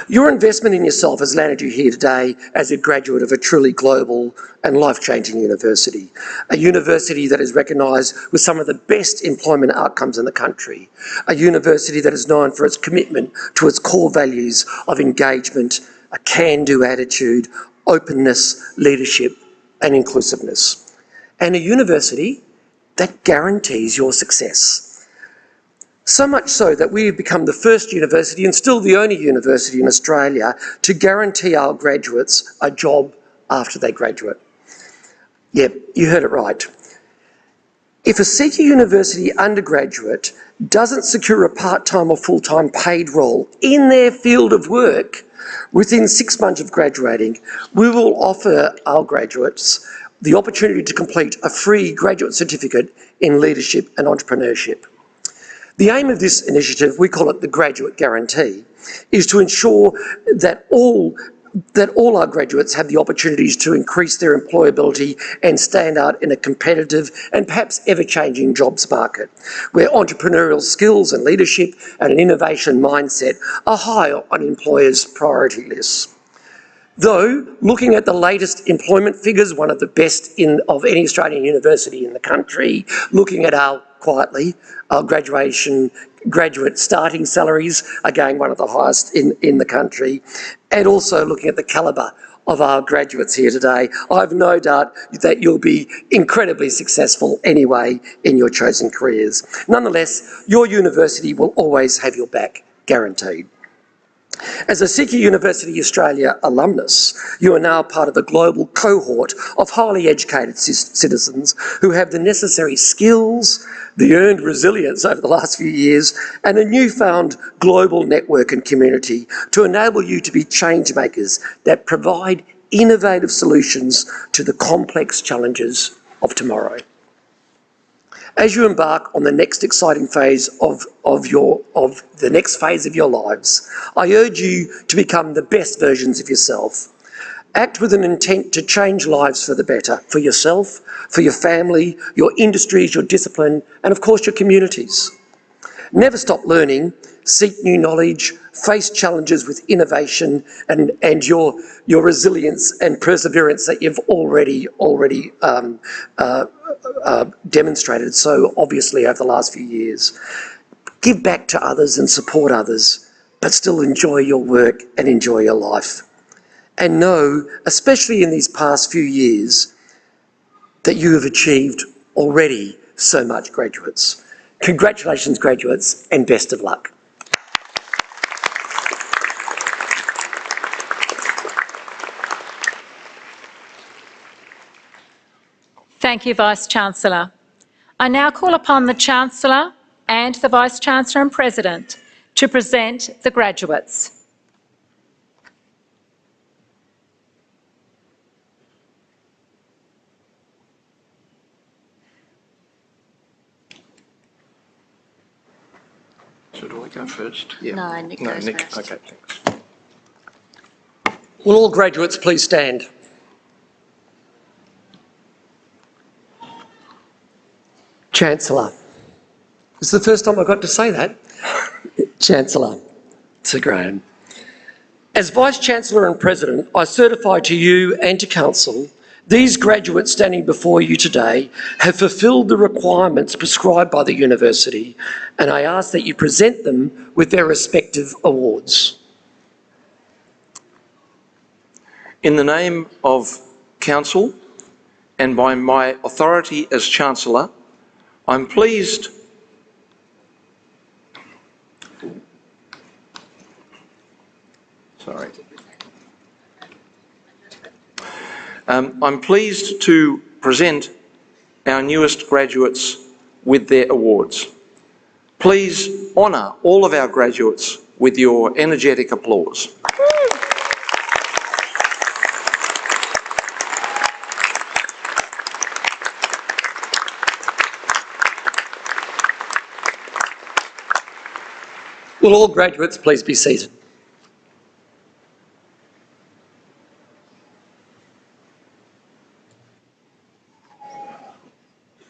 S11: Your investment in yourself has landed you here today as a graduate of a truly global and life-changing university, a university that is recognised with some of the best employment outcomes in the country, a university that is known for its commitment to its core values of engagement, a can-do attitude, openness, leadership and inclusiveness, and a university that guarantees your success. So much so that we have become the first university and still the only university in Australia to guarantee our graduates a job after they graduate. Yep, you heard it right. If a CQUniversity undergraduate doesn't secure a part-time or full-time paid role in their field of work within 6 months of graduating, we will offer our graduates the opportunity to complete a free graduate certificate in leadership and entrepreneurship. The aim of this initiative, we call it the Graduate Guarantee, is to ensure that all our graduates have the opportunities to increase their employability and stand out in a competitive and perhaps ever-changing jobs market, where entrepreneurial skills and leadership and an innovation mindset are high on employers' priority lists. Though, looking at the latest employment figures, one of the best of any Australian university in the country, looking at our graduate starting salaries, again one of the highest in the country, and also looking at the calibre of our graduates here today, I have no doubt that you'll be incredibly successful anyway in your chosen careers. Nonetheless, your university will always have your back, guaranteed. As a CQUniversity Australia alumnus, you are now part of a global cohort of highly educated citizens who have the necessary skills, the earned resilience over the last few years, and a newfound global network and community to enable you to be change makers that provide innovative solutions to the complex challenges of tomorrow. As you embark on the next exciting phase of the next phase of your lives, I urge you to become the best versions of yourself. Act with an intent to change lives for the better, for yourself, for your family, your industries, your discipline, and of course your communities. Never stop learning, seek new knowledge, face challenges with innovation and your resilience and perseverance that you've already demonstrated so obviously over the last few years. Give back to others and support others, but still enjoy your work and enjoy your life. And know, especially in these past few years, that you have achieved already so much, graduates. Congratulations, graduates, and best of luck.
S6: Thank you, Vice-Chancellor. I now call upon the Chancellor and the Vice-Chancellor and President to present the graduates.
S10: Should I go first?
S5: Yeah. No, Nick goes first.
S10: Okay, thanks.
S11: Will all graduates please stand? Chancellor. It's the first time I got to say that. Chancellor Sir Graham. As Vice-Chancellor and President, I certify to you and to Council these graduates standing before you today have fulfilled the requirements prescribed by the University, and I ask that you present them with their respective awards.
S10: In the name of Council and by my authority as Chancellor, I'm pleased I'm pleased to present our newest graduates with their awards. Please honour all of our graduates with your energetic applause.
S11: Will all graduates please be seated?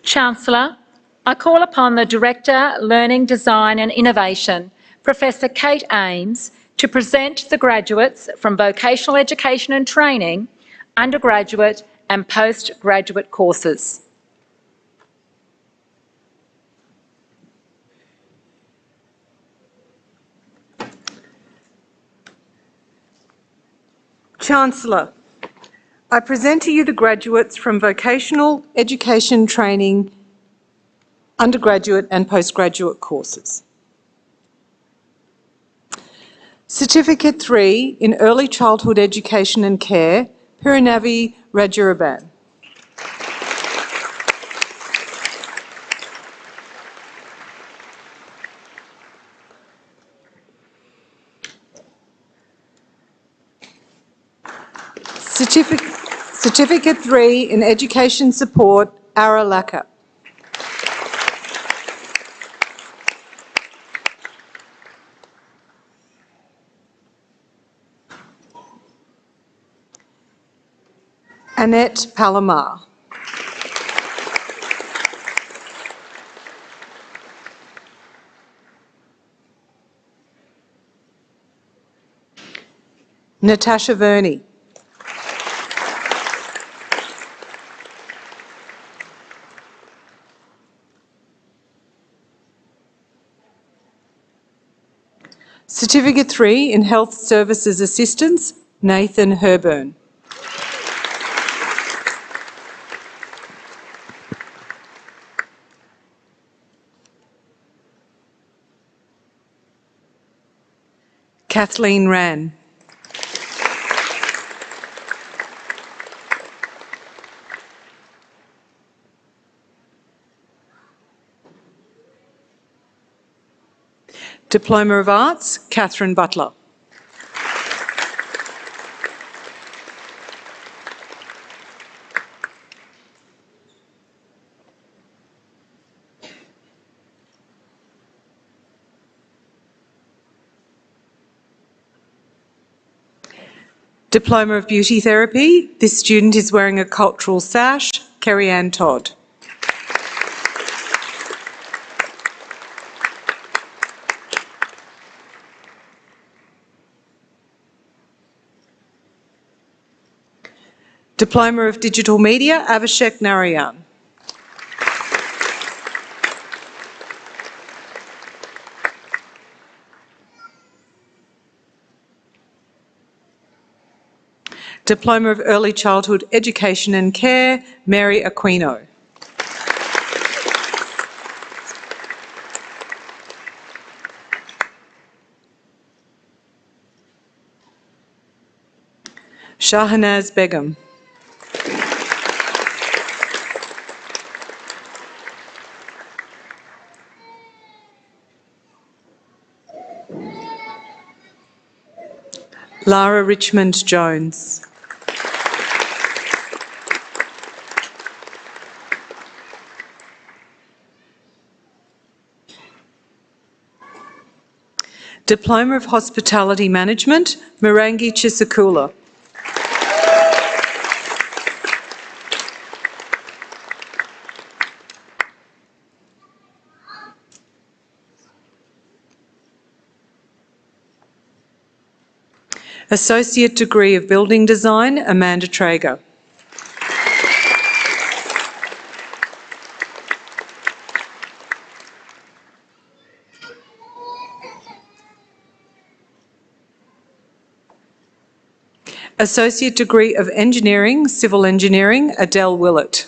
S6: Chancellor, I call upon the Director, Learning, Design and Innovation, Professor Kate Ames, to present the graduates from Vocational Education and Training, undergraduate and postgraduate courses.
S12: Chancellor, I present to you the graduates from Vocational Education Training, undergraduate and postgraduate courses. Certificate 3 in Early Childhood Education and Care, Piranavi Rajuraban. Certificate 3 in Education Support, Ara Laka. Annette Palomar. Natasha Verney. Certificate 3 in Health Services Assistance, Nathan Herburn. Kathleen Rann. Diploma of Arts, Catherine Butler. Diploma of Beauty Therapy. This student is wearing a cultural sash, Kerry-Ann Todd. Diploma of Digital Media, Abhishek Narayan. Diploma of Early Childhood Education and Care, Mary Aquino. Shahanaz Begum. Lara Richmond Jones. Diploma of Hospitality Management, Marangi Chisakula. Associate Degree of Building Design, Amanda Traeger. Associate Degree of Engineering, Civil Engineering, Adele Willett.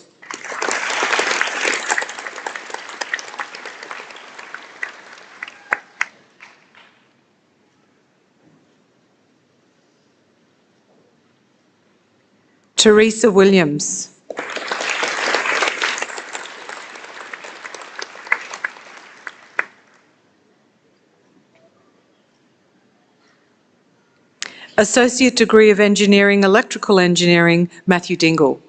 S12: Teresa Williams. Associate Degree of Engineering, Electrical Engineering, Matthew Dingle.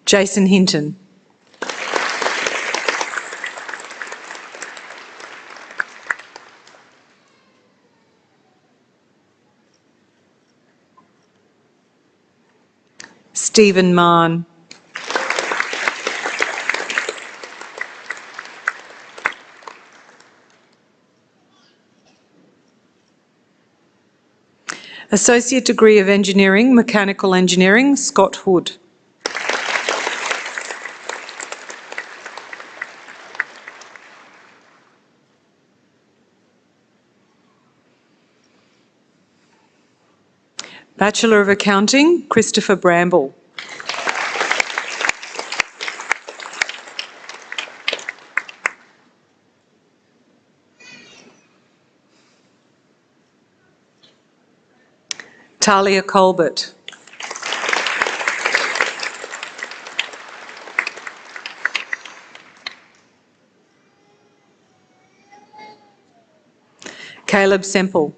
S12: Jason Hinton. Stephen Mahon. Associate Degree of Engineering, Mechanical Engineering, Scott Hood. Bachelor of Accounting, Christopher Bramble. Talia Colbert. Caleb Semple.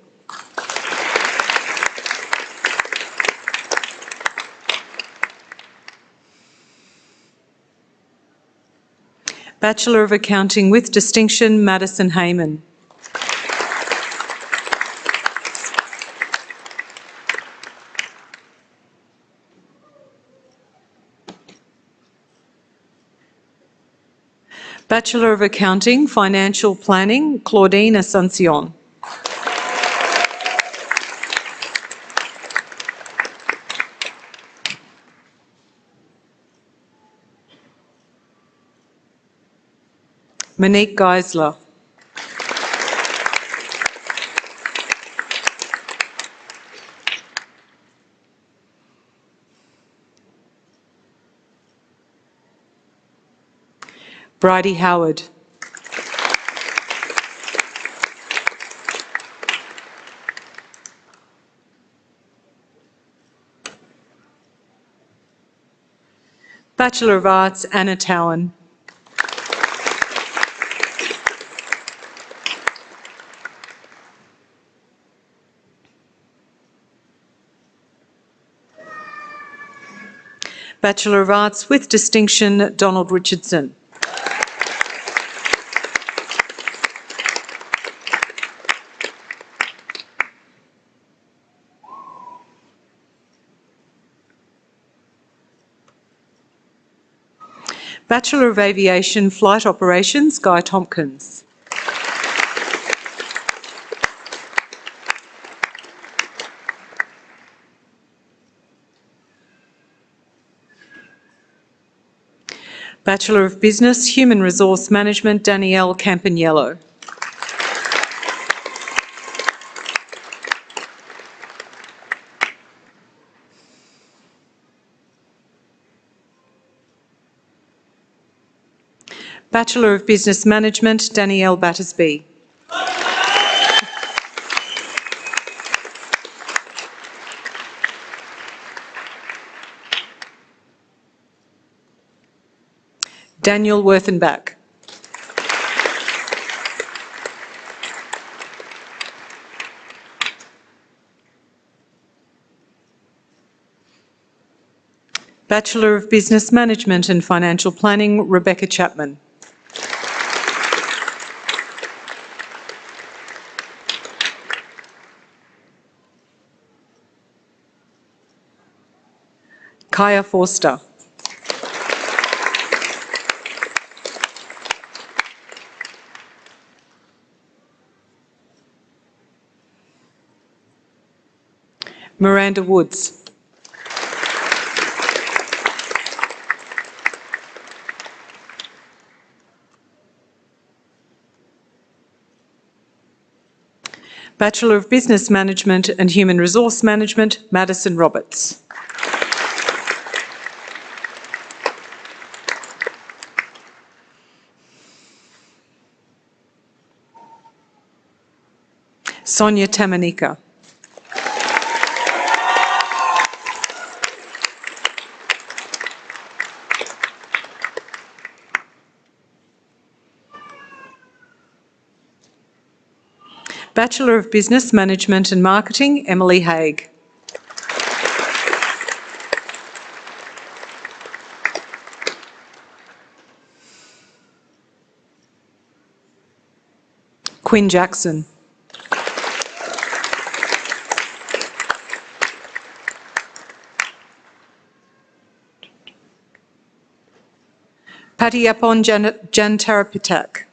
S12: Bachelor of Accounting with Distinction, Madison Heyman. Bachelor of Accounting, Financial Planning, Claudine Asuncion. Monique Geisler. Bridie Howard. Bachelor of Arts, Anna Towan. Bachelor of Arts with Distinction, Donald Richardson. Bachelor of Aviation, Flight Operations, Guy Tompkins. Bachelor of Business, Human Resource Management, Danielle Campagnello. Bachelor of Business Management, Danielle Battersby. Daniel Werthenbach. Bachelor of Business Management and Financial Planning, Rebecca Chapman. Kaya Forster. Miranda Woods. Bachelor of Business Management and Human Resource Management, Madison Roberts. Sonia Tamanika. Bachelor of Business Management and Marketing, Emily Haig. Quinn Jackson. Patty Yapon Jantarapitak.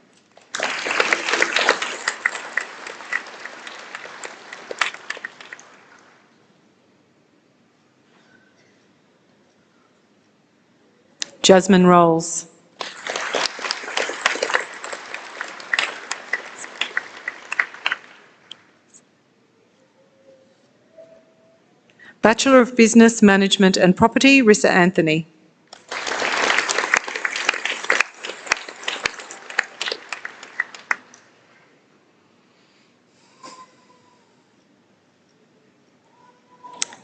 S12: Jasmine Rolls. Bachelor of Business Management and Property, Rissa Anthony.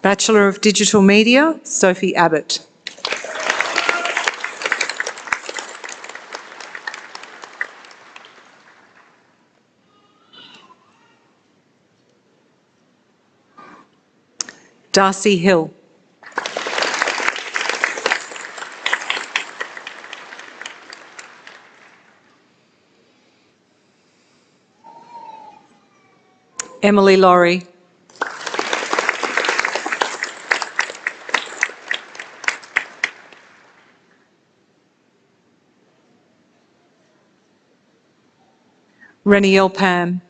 S12: Bachelor of Digital Media, Sophie Abbott. Darcy Hill. Emily Laurie. Reniel Pam.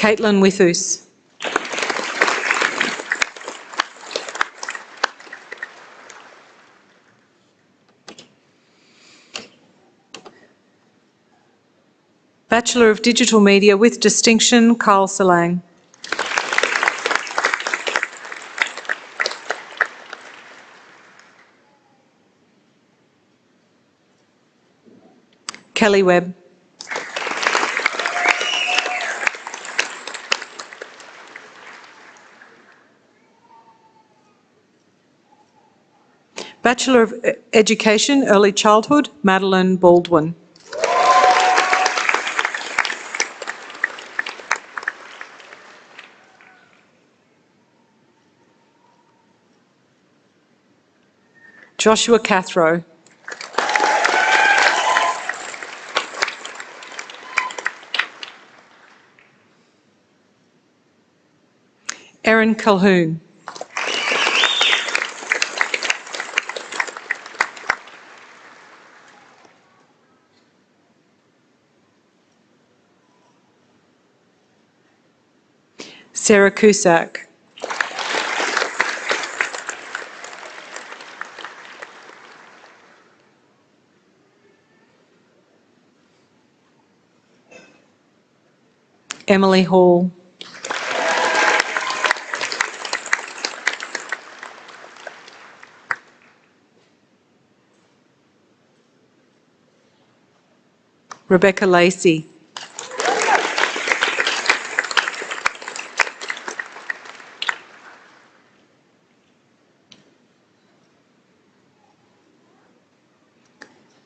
S12: Caitlin Withus. Bachelor of Digital Media with distinction, Carl Salang. Kelly Webb. Bachelor of Education, Early Childhood, Madeline Baldwin. Joshua Cathro. Erin Calhoun. Sarah Cusack. Emily Hall. Rebecca Lacey.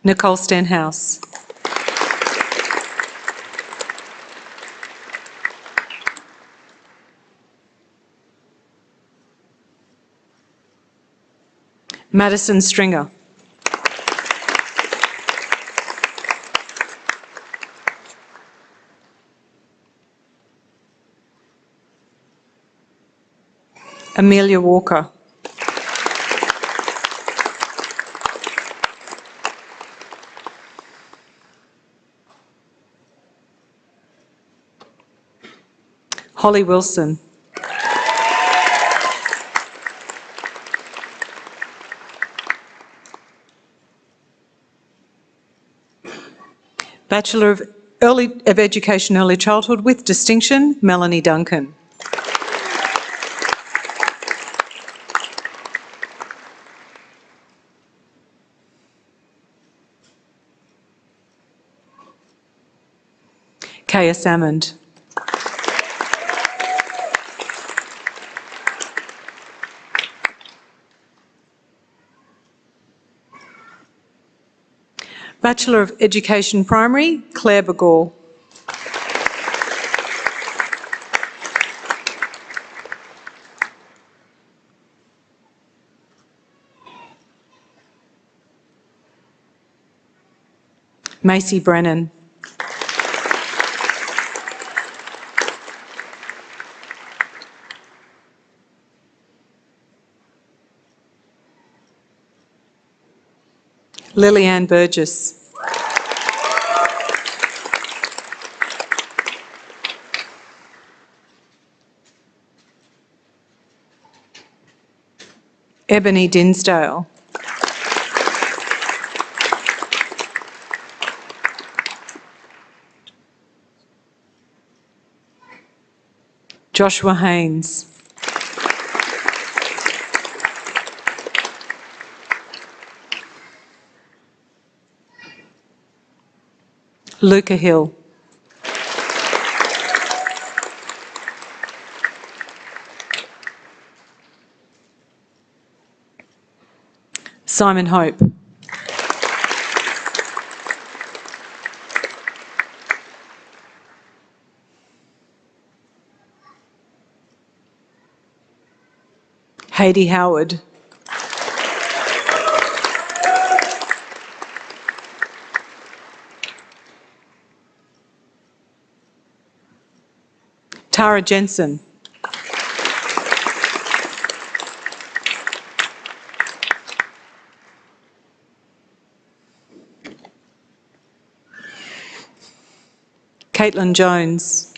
S12: Nicole Stenhouse. Madison Stringer. Amelia Walker. Holly Wilson. Bachelor of Education, Early Childhood with distinction, Melanie Duncan. Kaya Salmond. Bachelor of Education Primary, Claire Begor. Macy Brennan. Lillianne Burgess. Ebony Dinsdale. Joshua Haynes. Luca Hill. Simon Hope. Hayley Howard. Tara Jensen. Caitlin Jones.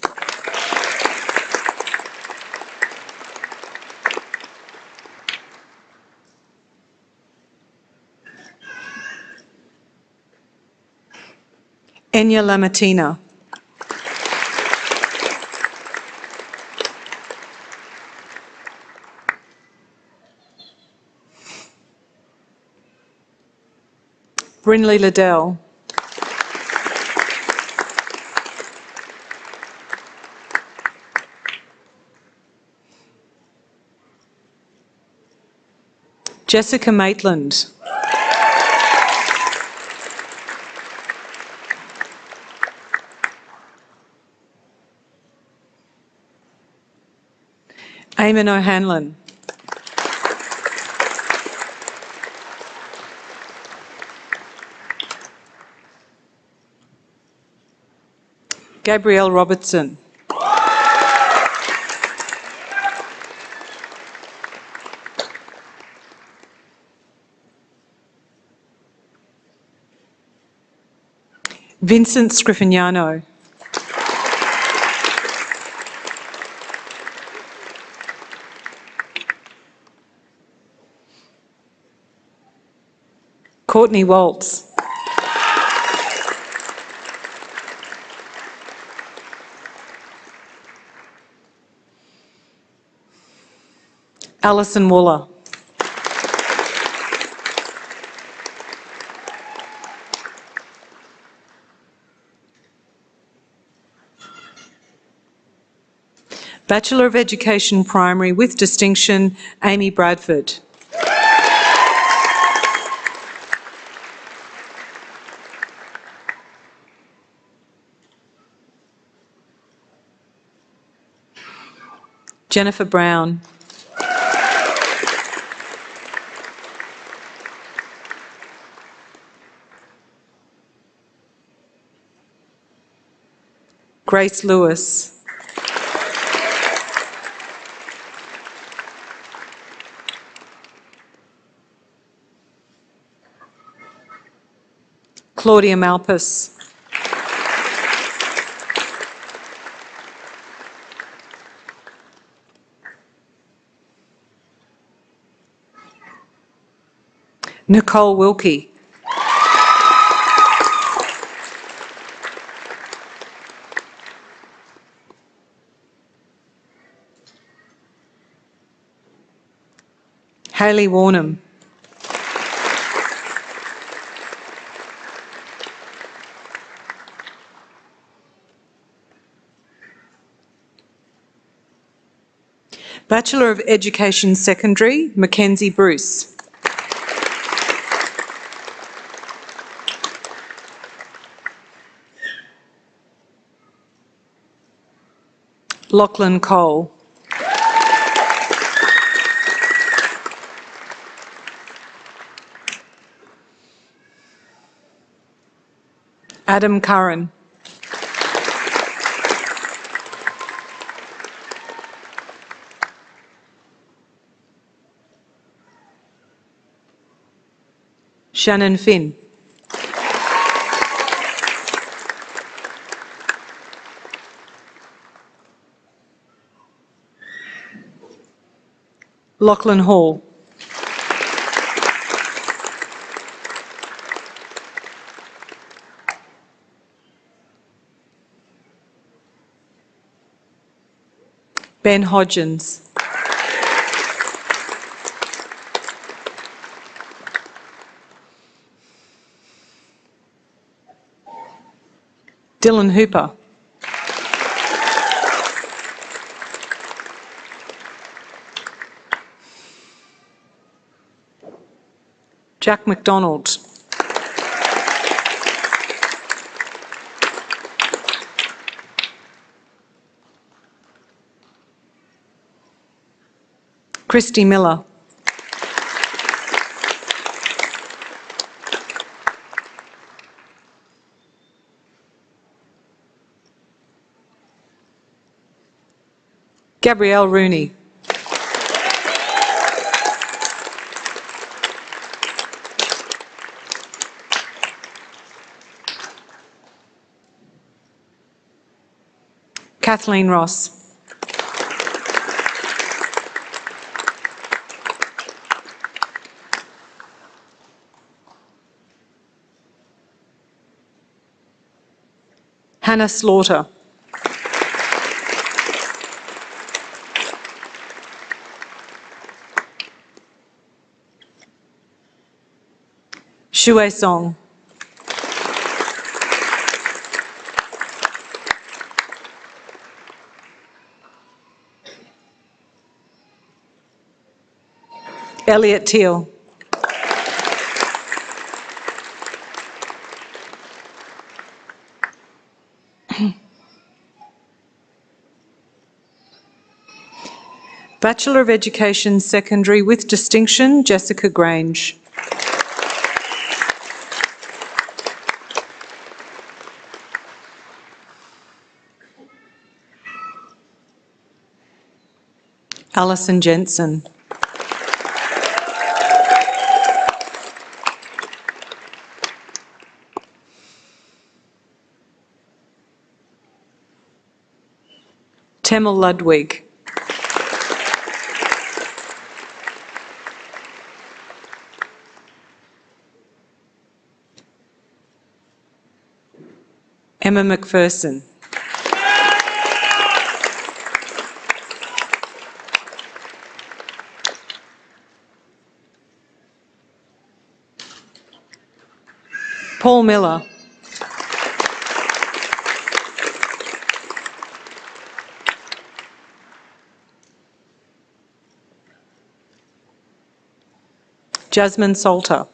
S12: Enya Lamartina. Brinley Liddell. Jessica Maitland. Eamon O'Hanlon. Gabrielle Robertson. Vincent Scriffignano. Courtney Waltz. Alison Wooler. Bachelor of Education Primary with distinction, Amy Bradford. Jennifer Brown. Grace Lewis. Claudia Malpas. Nicole Wilkie. Hayley Warnham. Bachelor of Education Secondary, Mackenzie Bruce. Lachlan Cole. Adam Curran. Shannon Finn. Lachlan Hall. Ben Hodgins. Dylan Hooper. Jack McDonald. Christy Miller. Gabrielle Rooney. Kathleen Ross. Hannah Slaughter. Shui Song. Elliot Teal. Bachelor of Education, Secondary with Distinction, Jessica Grange. Alison Jensen. Temel Ludwig. Emma McPherson. Paul Miller. Jasmine Salter.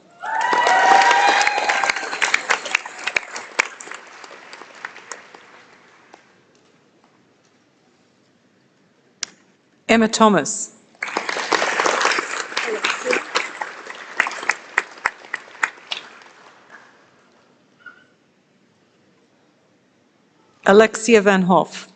S12: Emma Thomas. Alexia Van Hoff.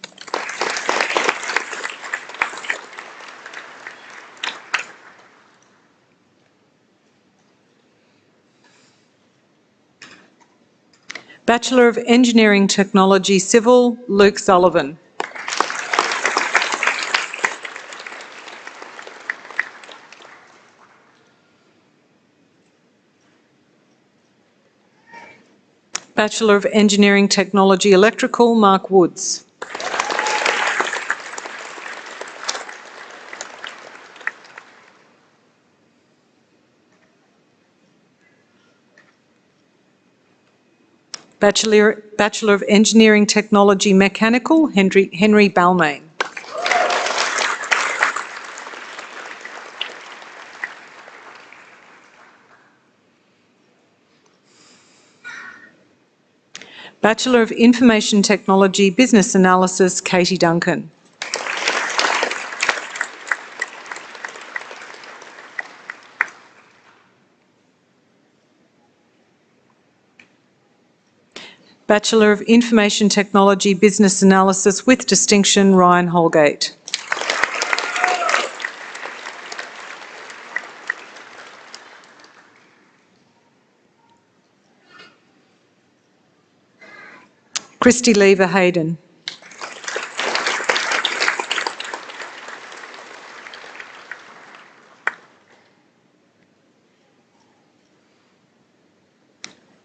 S12: Bachelor of Engineering Technology Civil, Luke Sullivan. Bachelor of Engineering Technology Electrical, Mark Woods. Bachelor of Engineering Technology Mechanical, Henry Balmain. Bachelor of Information Technology Business Analysis, Katie Duncan. Bachelor of Information Technology Business Analysis with Distinction, Ryan Holgate. Christy Lever Hayden.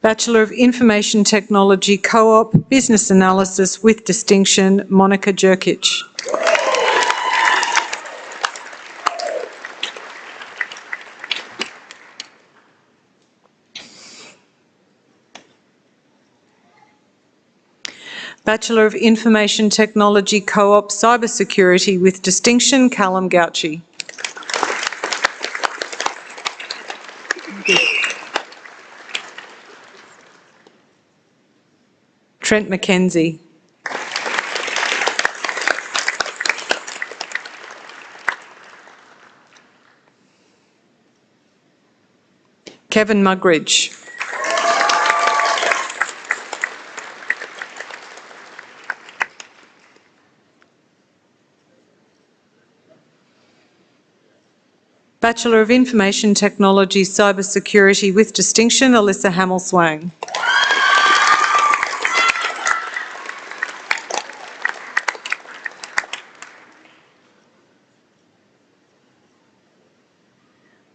S12: Bachelor of Information Technology Co-op Business Analysis with Distinction, Monica Jerkic. Bachelor of Information Technology Co-op Cybersecurity with Distinction, Callum Gauchi. Trent McKenzie. Kevin Mugridge. Bachelor of Information Technology, Cyber Security with distinction, Alyssa Hamill-Swang.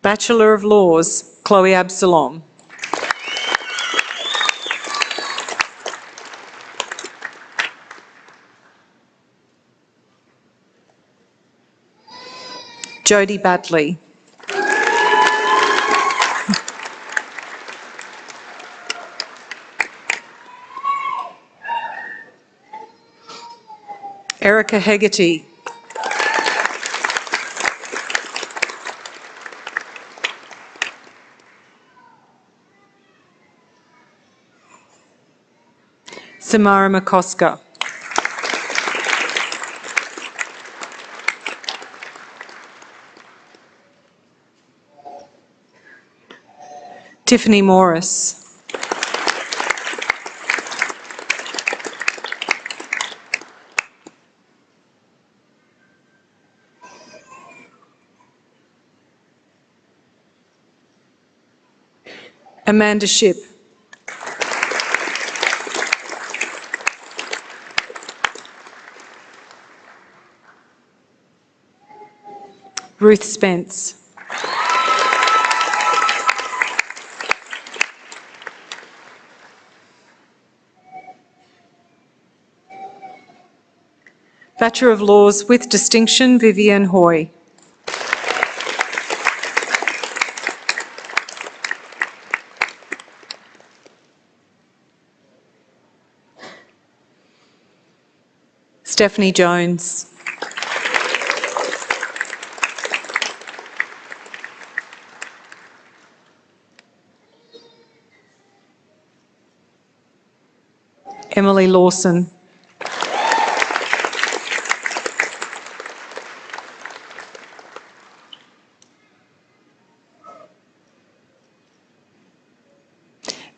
S12: Bachelor of Laws, Chloe Absalom. Jodie Batley. Erica Hegarty. Samara McCosker. Tiffany Morris. Amanda Shipp. Ruth Spence. Bachelor of Laws with distinction, Vivienne Hoy. Stephanie Jones. Emily Lawson.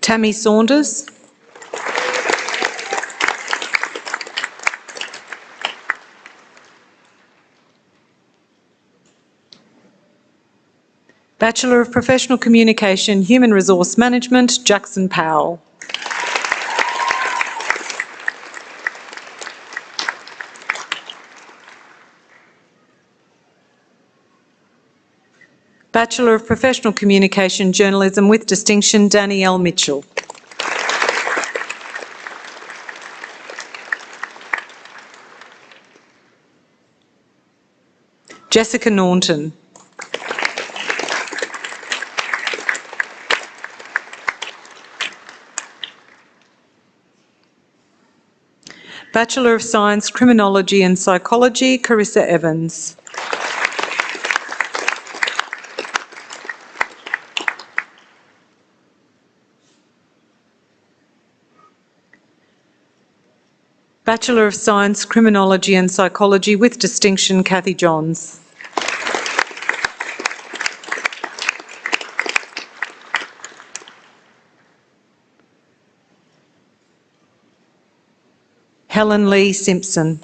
S12: Tammy Saunders. Bachelor of Professional Communication, Human Resource Management, Jackson Powell. Bachelor of Professional Communication, Journalism with distinction, Danielle Mitchell. Jessica Naunton. Bachelor of Science, Criminology and Psychology, Carissa Evans. Bachelor of Science, Criminology and Psychology with distinction, Kathy Johns. Helen Lee Simpson.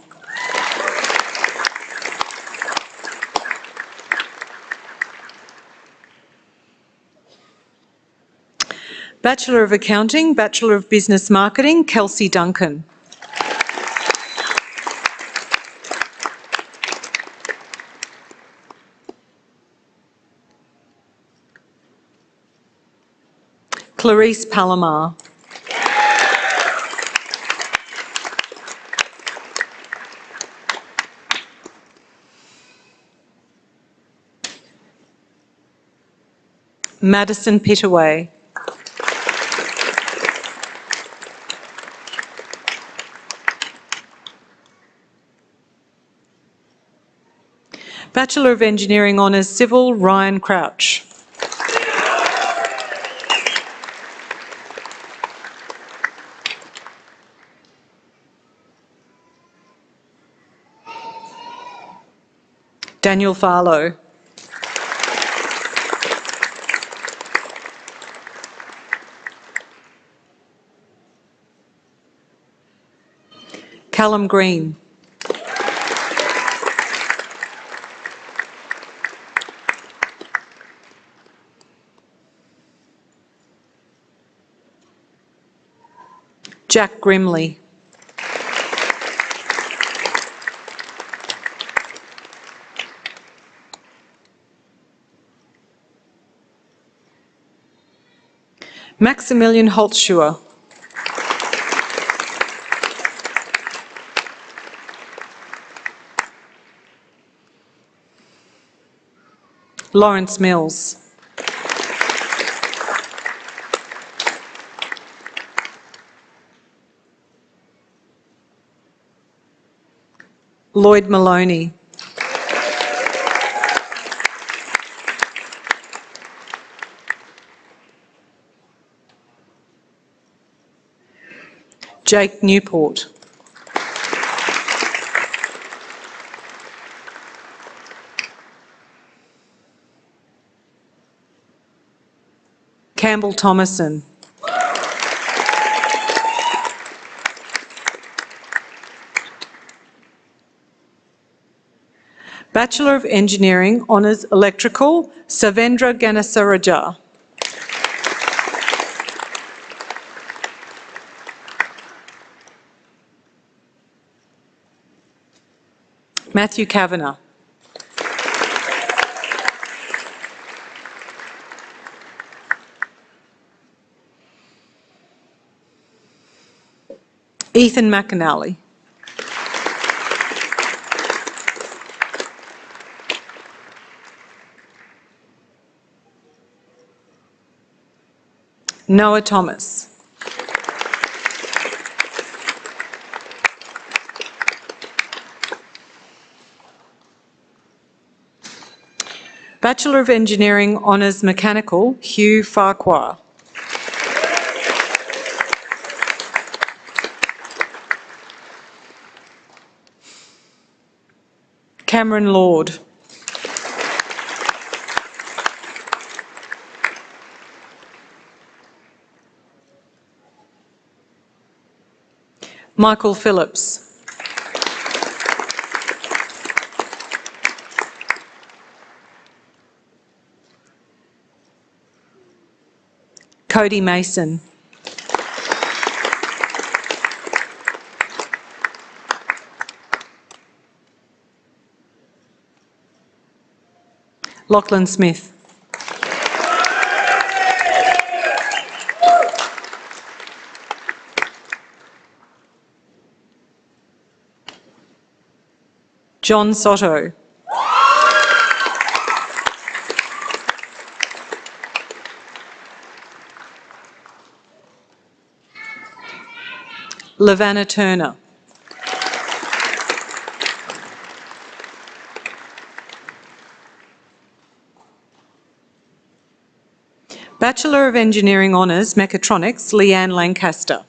S12: Bachelor of Accounting, Bachelor of Business Marketing, Kelsey Duncan. Clarice Palomar. Madison Pittaway. Bachelor of Engineering Honours Civil, Ryan Crouch. Daniel Farlow. Callum Green. Jack Grimley. Maximilian Holzschuer. Lawrence Mills. Lloyd Maloney. Jake Newport. Campbell Thomason. Bachelor of Engineering, Honours Electrical, Savendra Ganasaraja. Matthew Kavanagh. Ethan McAnally. Noah Thomas. Bachelor of Engineering, Honours Mechanical, Hugh Farquhar. Cameron Lord. Michael Phillips. Cody Mason. Lachlan Smith. John Sotto. Lavanna Turner. Bachelor of Engineering Honours Mechatronics, Leanne Lancaster.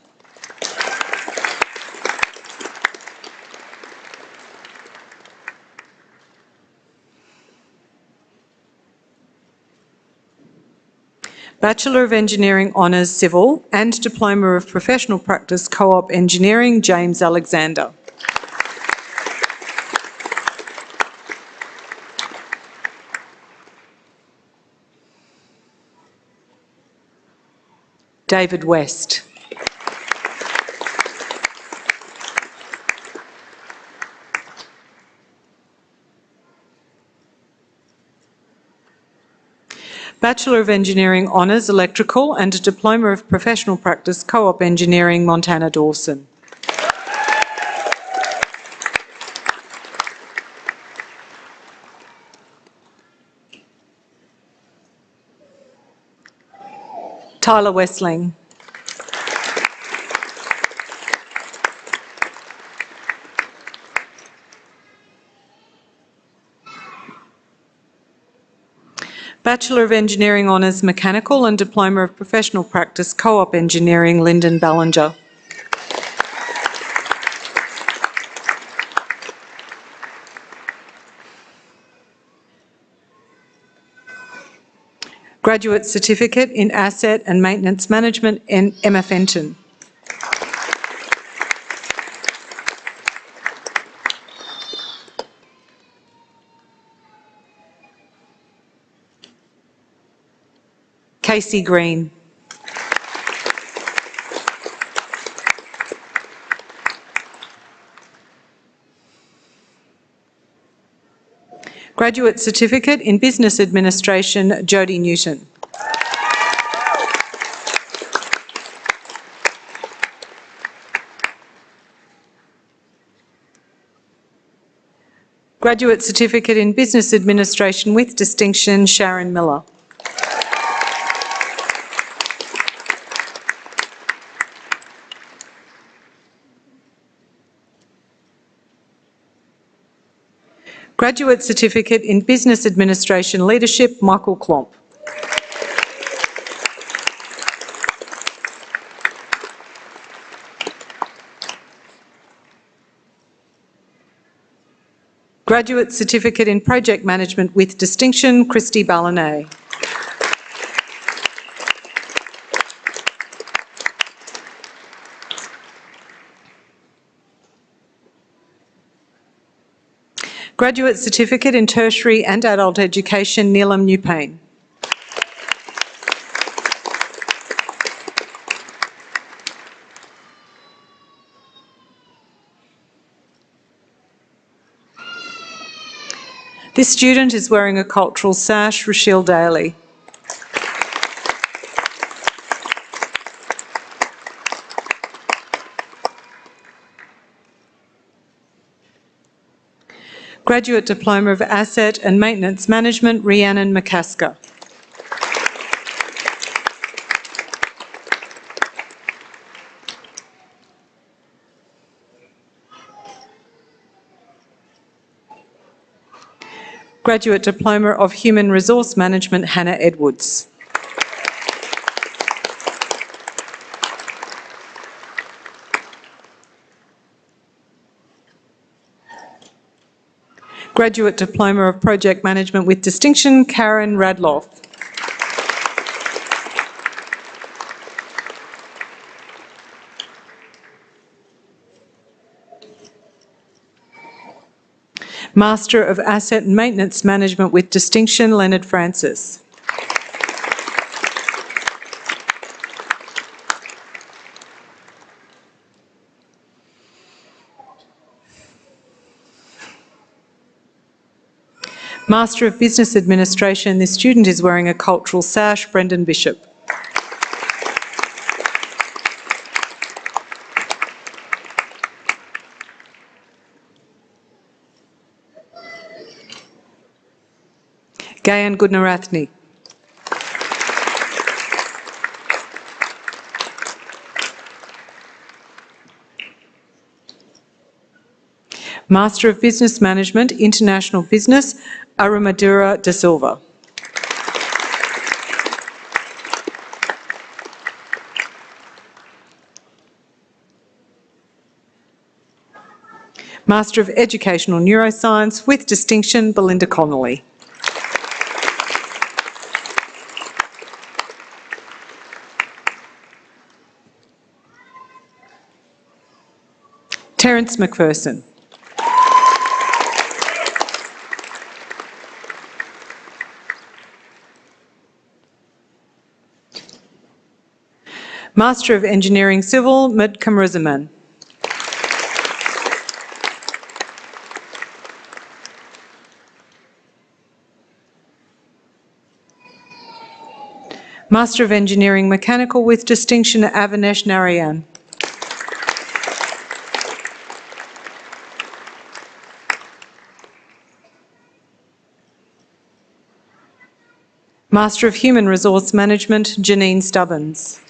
S12: Bachelor of Engineering Honours Civil and Diploma of Professional Practice Co-op Engineering, James Alexander. David West. Bachelor of Engineering Honours Electrical and a Diploma of Professional Practice Co-op Engineering, Montana Dawson. Tyler Westling. Bachelor of Engineering Honours Mechanical and Diploma of Professional Practice Co-op Engineering, Lyndon Ballinger. Graduate Certificate in Asset and Maintenance Management, Emma Fenton. Casey Green. Graduate Certificate in Business Administration, Jodie Newton. Graduate Certificate in Business Administration with Distinction, Sharon Miller. Graduate Certificate in Business Administration Leadership, Michael Klomp. Graduate Certificate in Project Management with Distinction, Christy Ballinet. Graduate Certificate in Tertiary and Adult Education, Neelam Newpain. This student is wearing a cultural sash, Rochelle Daly. Graduate Diploma of Asset and Maintenance Management, Rhiannon McCasker. Graduate Diploma of Human Resource Management, Hannah Edwards. Graduate Diploma of Project Management with Distinction, Karen Radloff. Master of Asset and Maintenance Management with Distinction, Leonard Francis. Master of Business Administration, this student is wearing a cultural sash, Brendan Bishop. Gayan Goodnarathne. Master of Business Management, International Business, Arumadura da Silva. Master of Educational Neuroscience with Distinction, Belinda Connolly. Terence McPherson. Master of Engineering Civil, Medcom Rizaman. Master of Engineering Mechanical with Distinction, Avanesh Narayan. Master of Human Resource Management, Janine Stubbins.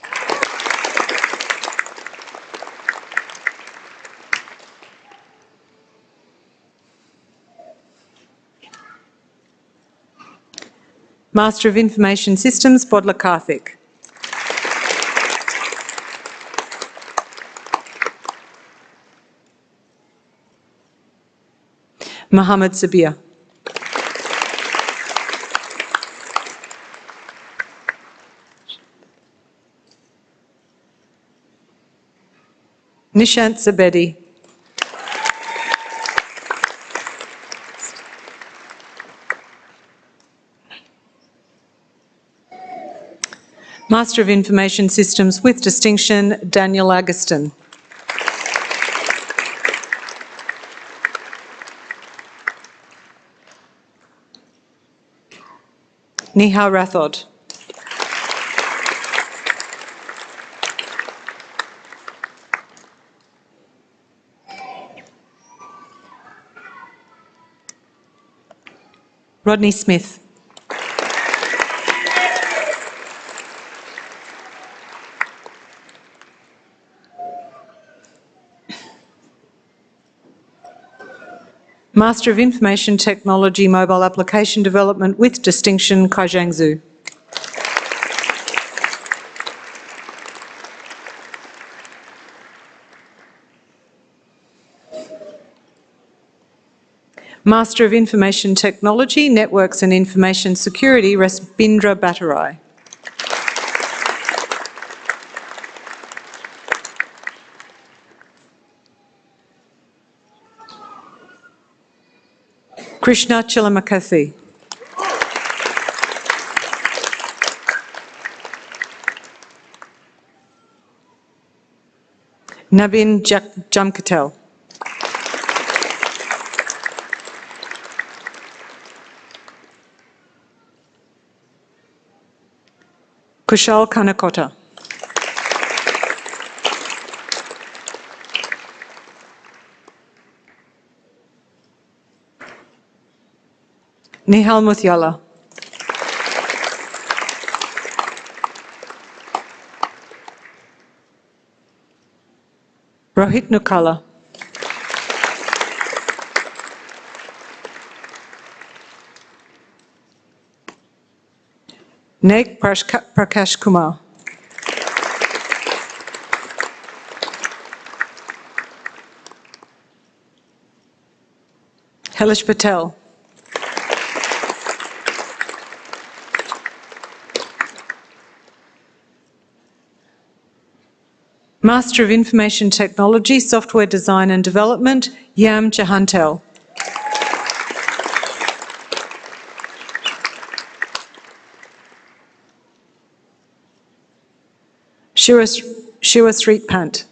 S12: Master of Information Systems, Bodla Karthik. Mohammed Sabir. Nishant Zabedi. Master of Information Systems with Distinction, Daniel Agustin. Neha Rathod. Rodney Smith. Master of Information Technology Mobile Application Development with Distinction, Kaizhang Zhu. Master of Information Technology, Networks and Information Security, Rasbindra Bhattarai. Krishna Chilamakathy. Nabin Jamkatel. Kushal Kanakota. Nihal Muthyala. Rohit Nukala. Neg Prakash Kumar. Helish Patel. Master of Information Technology, Software Design and Development, Yam Jahantel. Shivasreet Pant.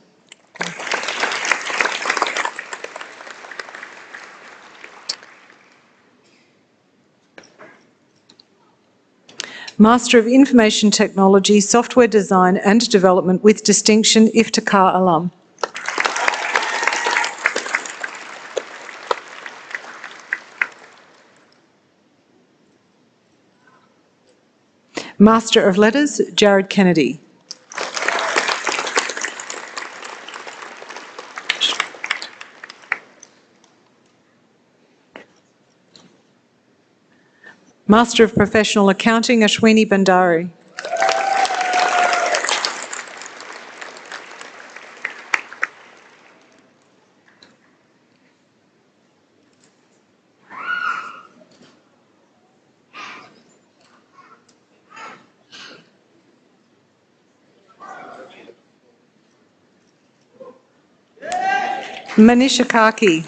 S12: Master of Information Technology, Software Design and Development with Distinction, Iftikhar Alam. Master of Letters, Jared Kennedy. Master of Professional Accounting, Ashwini Bandari. Manisha Kaki.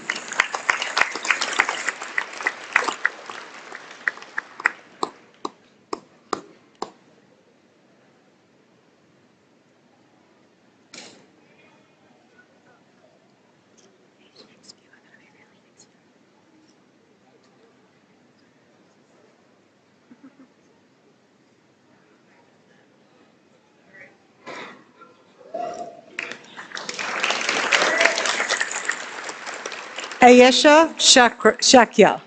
S12: Ayesha Shakya.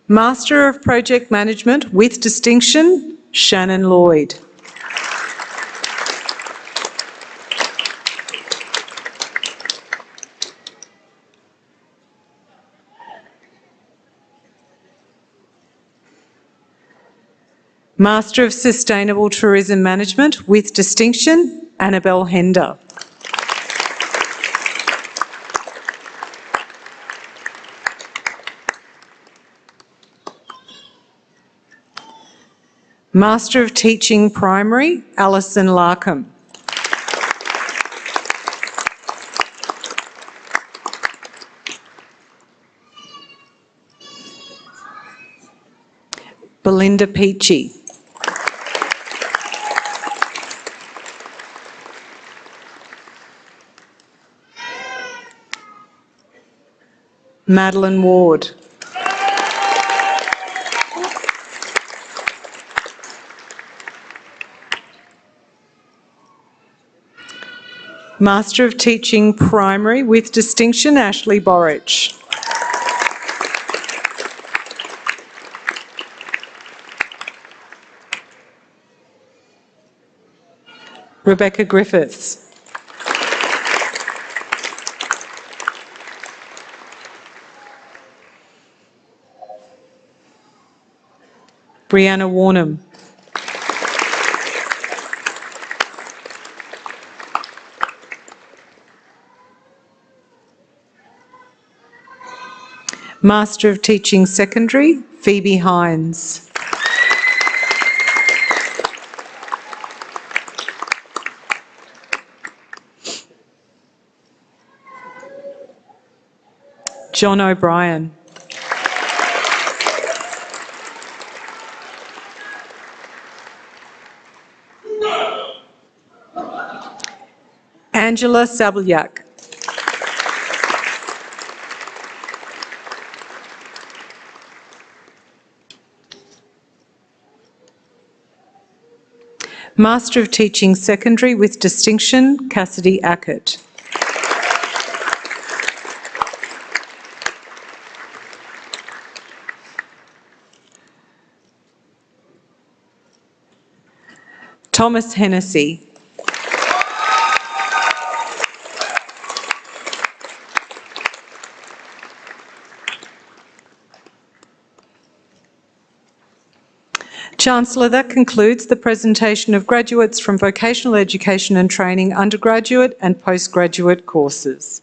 S12: Master of Project Management with Distinction, Shannon Lloyd. Master of Sustainable Tourism Management with Distinction, Annabelle Hender. Master of Teaching Primary, Alison Larkham. Belinda Peachy. Madeline Ward. Master of Teaching Primary with Distinction, Ashley Borich. Rebecca Griffiths. Brianna Warnham. Master of Teaching Secondary, Phoebe Hines. John O'Brien. Angela Sabelyak. Master of Teaching Secondary with Distinction, Cassidy Ackett. Thomas Hennessy. Chancellor, that concludes the presentation of graduates from vocational education and training, undergraduate and postgraduate courses.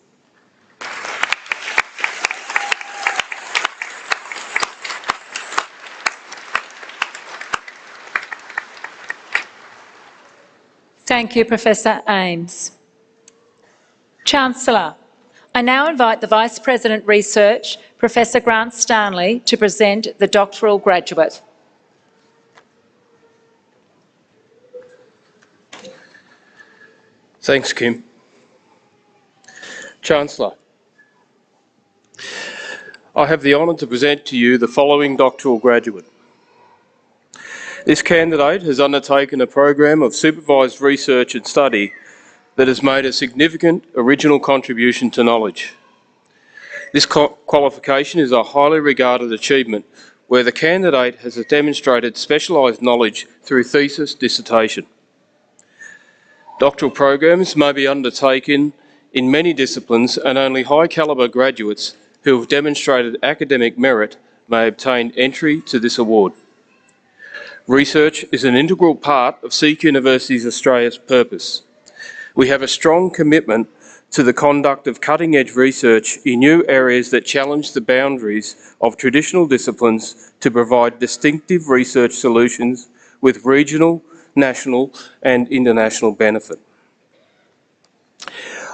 S6: Thank you, Professor Ames. Chancellor, I now invite the Vice President Research, Professor Grant Stanley, to present the doctoral graduate.
S13: Thanks, Kim. Chancellor, I have the honour to present to you the following doctoral graduate. This candidate has undertaken a program of supervised research and study that has made a significant original contribution to knowledge. This qualification is a highly regarded achievement where the candidate has demonstrated specialised knowledge through thesis dissertation. Doctoral programs may be undertaken in many disciplines and only high-calibre graduates who have demonstrated academic merit may obtain entry to this award. Research is an integral part of CQUniversity Australia's purpose. We have a strong commitment to the conduct of cutting-edge research in new areas that challenge the boundaries of traditional disciplines to provide distinctive research solutions with regional, national and international benefit.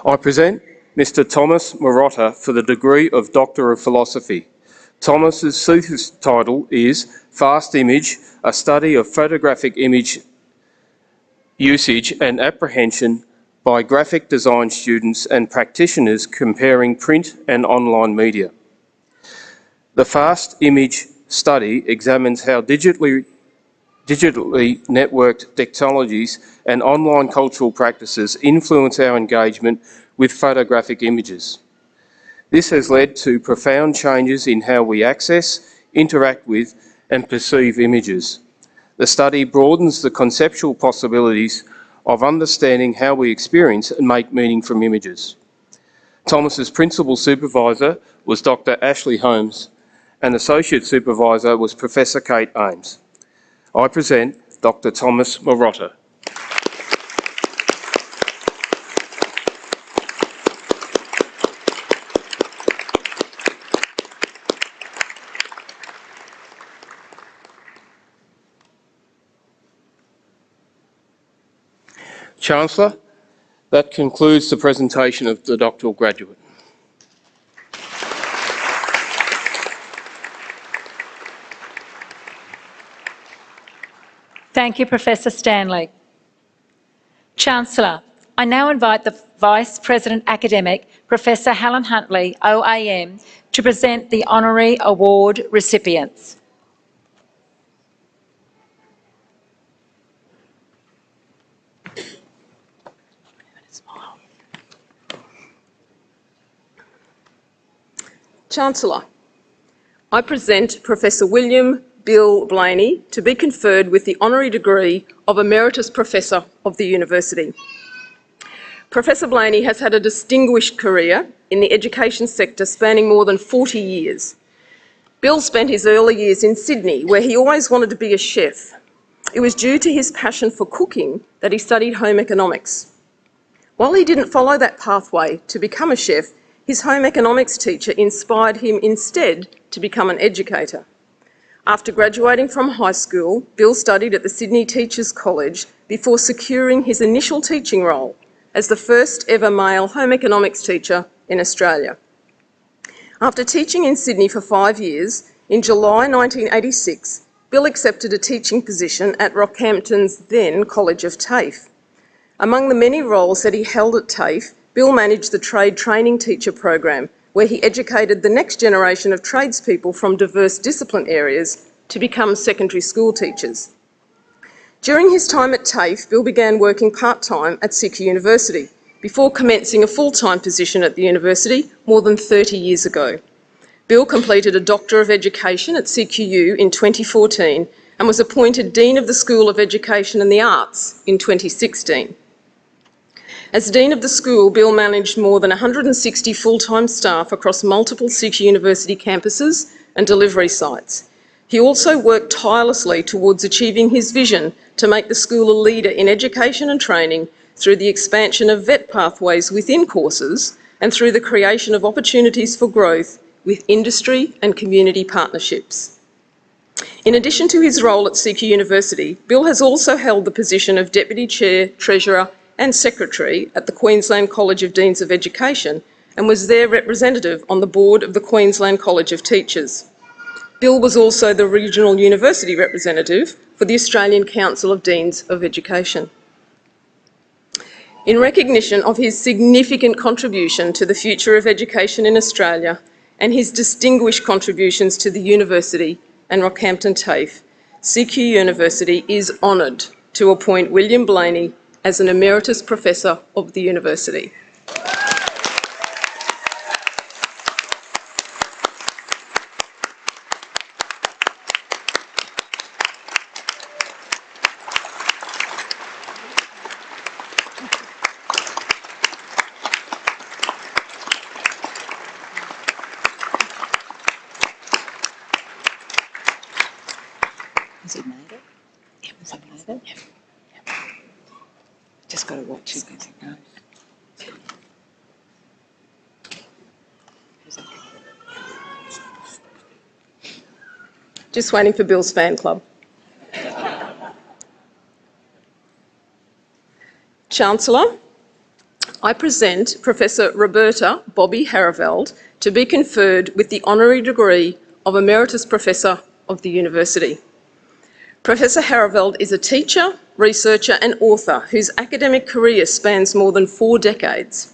S13: I present Mr. Thomas Marotta for the degree of Doctor of Philosophy. Thomas's thesis title is Fast Image, a study of photographic image usage and apprehension by graphic design students and practitioners comparing print and online media. The Fast Image study examines how digitally networked technologies and online cultural practices influence our engagement with photographic images. This has led to profound changes in how we access, interact with and perceive images. The study broadens the conceptual possibilities of understanding how we experience and make meaning from images. Thomas's principal supervisor was Dr. Ashley Holmes and associate supervisor was Professor Kate Ames. I present Dr. Thomas Marotta. Chancellor, that concludes the presentation of the doctoral graduate.
S6: Thank you, Professor Stanley. Chancellor, I now invite the Vice President Academic, Professor Helen Huntley, OAM, to present the Honorary Award recipients.
S14: Chancellor, I present Professor William Bill Blaney to be conferred with the honorary degree of Emeritus Professor of the University. Professor Blaney has had a distinguished career in the education sector spanning more than 40 years. Bill spent his early years in Sydney, where he always wanted to be a chef. It was due to his passion for cooking that he studied home economics. While he didn't follow that pathway to become a chef, his home economics teacher inspired him instead to become an educator. After graduating from high school, Bill studied at the Sydney Teachers College before securing his initial teaching role as the first ever male home economics teacher in Australia. After teaching in Sydney for 5 years, in July 1986, Bill accepted a teaching position at Rockhampton's then College of TAFE. Among the many roles that he held at TAFE, Bill managed the Trade Training Teacher program, where he educated the next generation of tradespeople from diverse discipline areas to become secondary school teachers. During his time at TAFE, Bill began working part-time at CQUniversity before commencing a full-time position at the university more than 30 years ago. Bill completed a Doctor of Education at CQU in 2014 and was appointed Dean of the School of Education and the Arts in 2016. As Dean of the school, Bill managed more than 160 full-time staff across multiple CQUniversity campuses and delivery sites. He also worked tirelessly towards achieving his vision to make the school a leader in education and training through the expansion of VET pathways within courses and through the creation of opportunities for growth with industry and community partnerships. In addition to his role at CQUniversity, Bill has also held the position of Deputy Chair, Treasurer and Secretary at the Queensland College of Deans of Education and was their representative on the board of the Queensland College of Teachers. Bill was also the Regional University Representative for the Australian Council of Deans of Education. In recognition of his significant contribution to the future of education in Australia and his distinguished contributions to the University and Rockhampton TAFE, CQUniversity is honoured to appoint William Blaney as an Emeritus Professor of the University.
S1: Has it made it? Yeah, has it made it? Yeah. Just got to watch it as it goes.
S14: Just waiting for Bill's fan club. Chancellor, I present Professor Roberta Bobby Harreveld to be conferred with the honorary degree of Emeritus Professor of the University. Professor Harreveld is a teacher, researcher and author whose academic career spans more than 4 decades.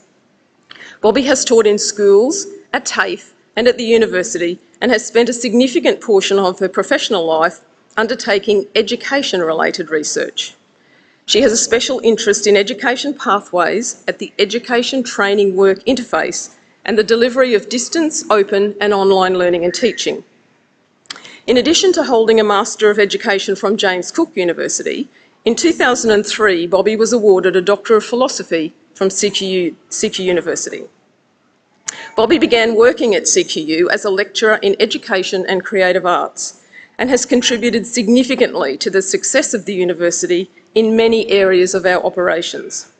S14: Bobby has taught in schools, at TAFE and at the university and has spent a significant portion of her professional life undertaking education-related research. She has a special interest in education pathways at the Education Training Work Interface and the delivery of distance, open and online learning and teaching. In addition to holding a Master of Education from James Cook University, in 2003 Bobby was awarded a Doctor of Philosophy from CQUniversity. Bobby began working at CQU as a lecturer in education and creative arts and has contributed significantly to the success of the university in many areas of our operations.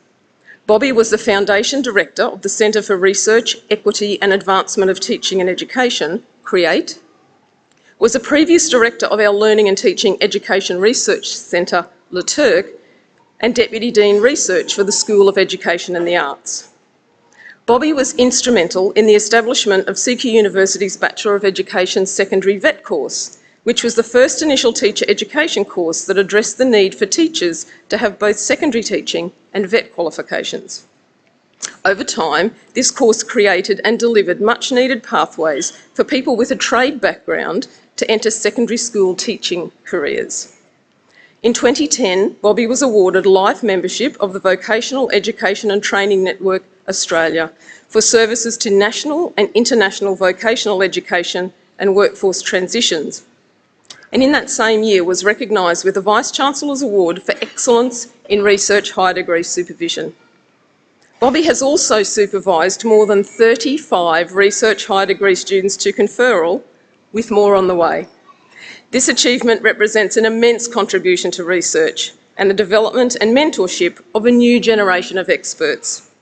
S14: Bobby was the Foundation Director of the Centre for Research, Equity and Advancement of Teaching and Education, CREATE, was a previous Director of our Learning and Teaching Education Research Centre, Le Turc, and Deputy Dean Research for the School of Education and the Arts. Bobby was instrumental in the establishment of CQUniversity's Bachelor of Education secondary VET course, which was the first initial teacher education course that addressed the need for teachers to have both secondary teaching and vet qualifications. Over time, this course created and delivered much needed pathways for people with a trade background to enter secondary school teaching careers. In 2010, Bobby was awarded life membership of the Vocational Education and Training Network Australia for services to national and international vocational education and workforce transitions. And in that same year was recognised with the Vice-Chancellor's Award for Excellence in Research High Degree Supervision. Bobby has also supervised more than 35 research high degree students to conferral, with more on the way. This achievement represents an immense contribution to research and the development and mentorship of a new generation of experts.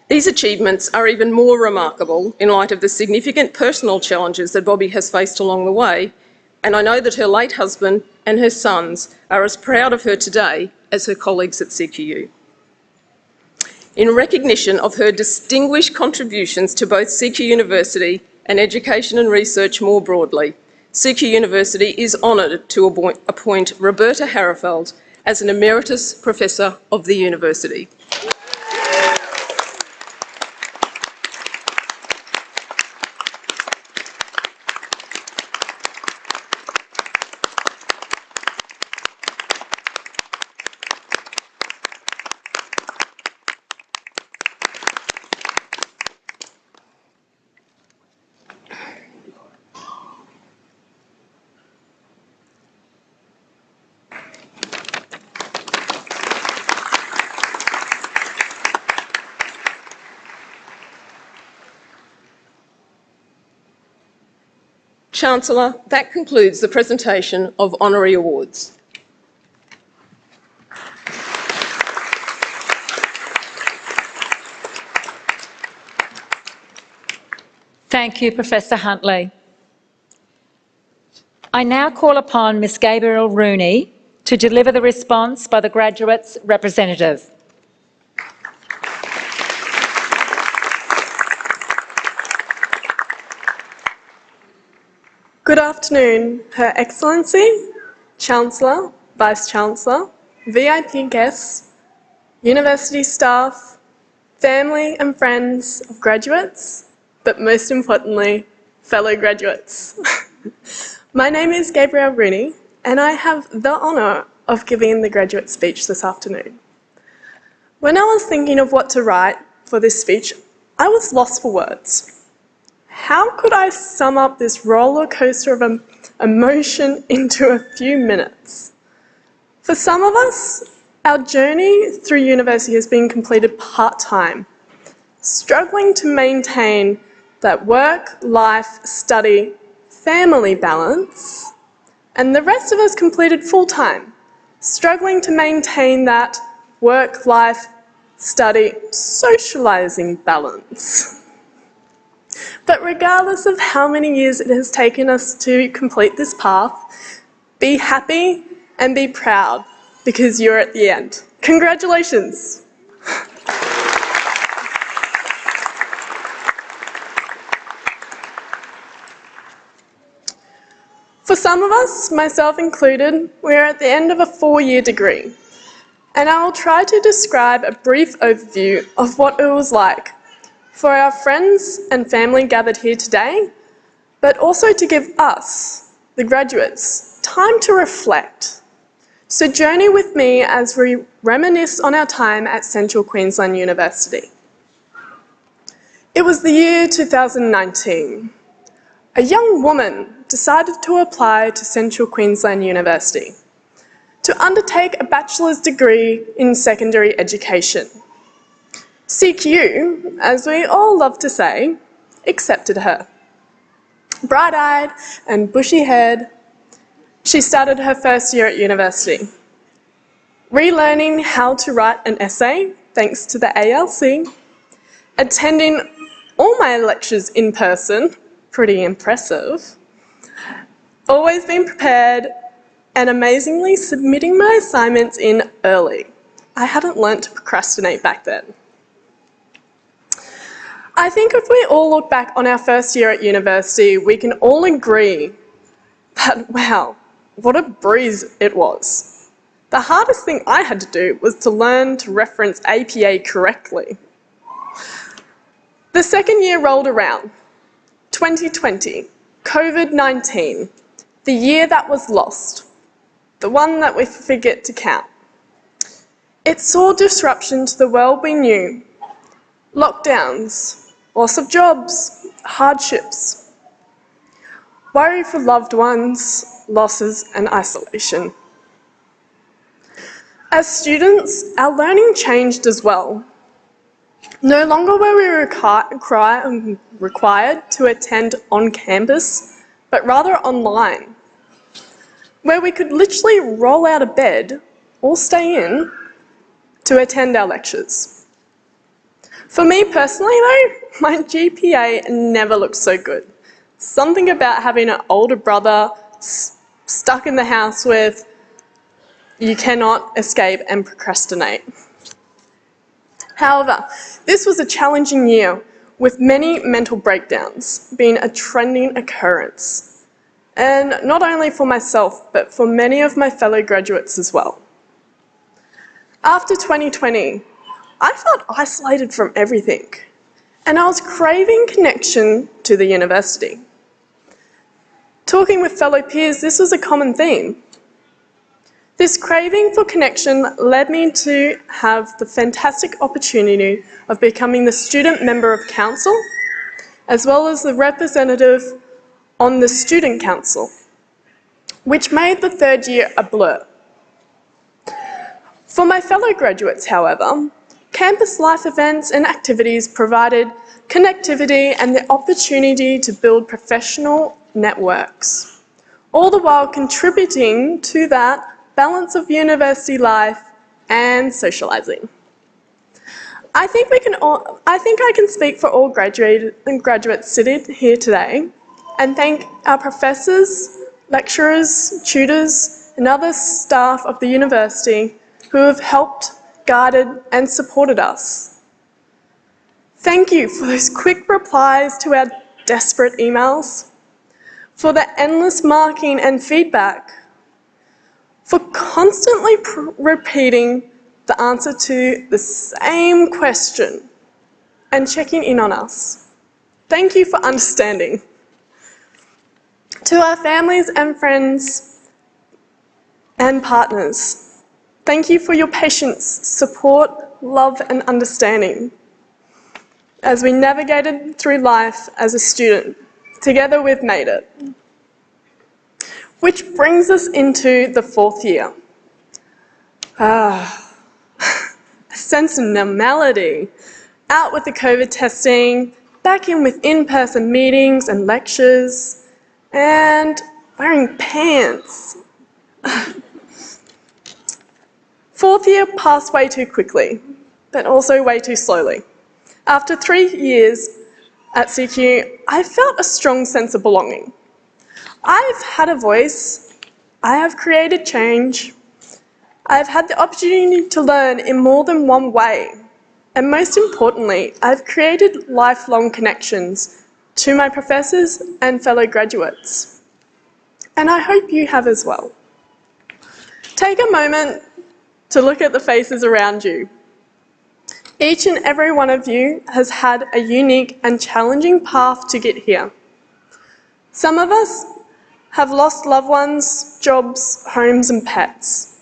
S14: These achievements are even more remarkable in light of the significant personal challenges that Bobby has faced along the way, and I know that her late husband and her sons are as proud of her today as her colleagues at CQU. In recognition of her distinguished contributions to both CQUniversity and education and research more broadly, CQUniversity is honoured to appoint Roberta Harrafeld as an Emeritus Professor of the University. Chancellor, that concludes the presentation of Honorary Awards.
S6: Thank you, Professor Huntley. I now call upon Ms Gabrielle Rooney to deliver the response by the graduates' representative.
S15: Good afternoon, Her Excellency, Chancellor, Vice-Chancellor, VIP guests, university staff, family and friends of graduates, but most importantly, fellow graduates. My name is Gabrielle Rooney, and I have the honour of giving the graduate speech this afternoon. When I was thinking of what to write for this speech, I was lost for words. How could I sum up this roller coaster of emotion into a few minutes? For some of us, our journey through university has been completed part-time, struggling to maintain that work, life, study, family balance, and the rest of us completed full-time, struggling to maintain that work, life, study, socialising balance. But regardless of how many years it has taken us to complete this path, be happy and be proud because you're at the end. Congratulations. For some of us, myself included, we're at the end of a 4-year degree, and I will try to describe a brief overview of what it was like for our friends and family gathered here today, but also to give us, the graduates, time to reflect. So journey with me as we reminisce on our time at Central Queensland University. It was the year 2019. A young woman decided to apply to Central Queensland University to undertake a bachelor's degree in secondary education. CQ, as we all love to say, accepted her. Bright-eyed and bushy-haired, she started her first year at university, relearning how to write an essay thanks to the ALC, attending all my lectures in person, pretty impressive, always being prepared, and amazingly submitting my assignments in early. I hadn't learnt to procrastinate back then. I think if we all look back on our first year at university, we can all agree But wow, what a breeze it was. The hardest thing I had to do was to learn to reference APA correctly. The second year rolled around, 2020, COVID-19, the year that was lost, the one that we forget to count. It saw disruption to the world we knew, lockdowns, loss of jobs, hardships, worry for loved ones, losses and isolation. As students, our learning changed as well. No longer were we required to attend on campus, but rather online, where we could literally roll out of bed or stay in to attend our lectures. For me personally though, my GPA never looked so good. Something about having an older brother stuck in the house with, you cannot escape and procrastinate. However, this was a challenging year with many mental breakdowns being a trending occurrence. And not only for myself, but for many of my fellow graduates as well. After 2020, I felt isolated from everything, and I was craving connection to the university. Talking with fellow peers, this was a common theme. This craving for connection led me to have the fantastic opportunity of becoming the student member of council, as well as the representative on the student council, which made the third year a blur. For my fellow graduates, however, campus life events and activities provided connectivity and the opportunity to build professional networks, all the while contributing to that balance of university life and socialising. I think I can speak for all graduates sitting here today and thank our professors, lecturers, tutors and other staff of the university who have helped, guided and supported us. Thank you for those quick replies to our desperate emails, for the endless marking and feedback, for constantly repeating the answer to the same question and checking in on us. Thank you for understanding. To our families and friends and partners, thank you for your patience, support, love and understanding as we navigated through life as a student. Together we've made it. Which brings us into the fourth year. A sense of normality. Out with the COVID testing, back in with in-person meetings and lectures, and wearing pants. Fourth year passed way too quickly, but also way too slowly. After 3 years at CQ, I felt a strong sense of belonging. I've had a voice, I have created change, I've had the opportunity to learn in more than one way, and most importantly, I've created lifelong connections to my professors and fellow graduates. And I hope you have as well. Take a moment to look at the faces around you. Each and every one of you has had a unique and challenging path to get here. Some of us have lost loved ones, jobs, homes and pets.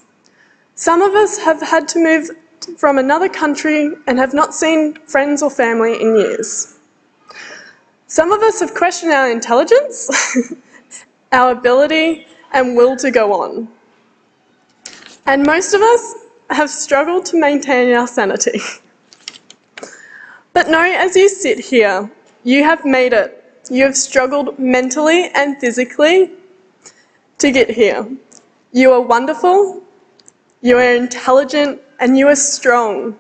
S15: Some of us have had to move from another country and have not seen friends or family in years. Some of us have questioned our intelligence, our ability and will to go on. And most of us have struggled to maintain our sanity. But know as you sit here, you have made it. You have struggled mentally and physically to get here. You are wonderful, you are intelligent, and you are strong.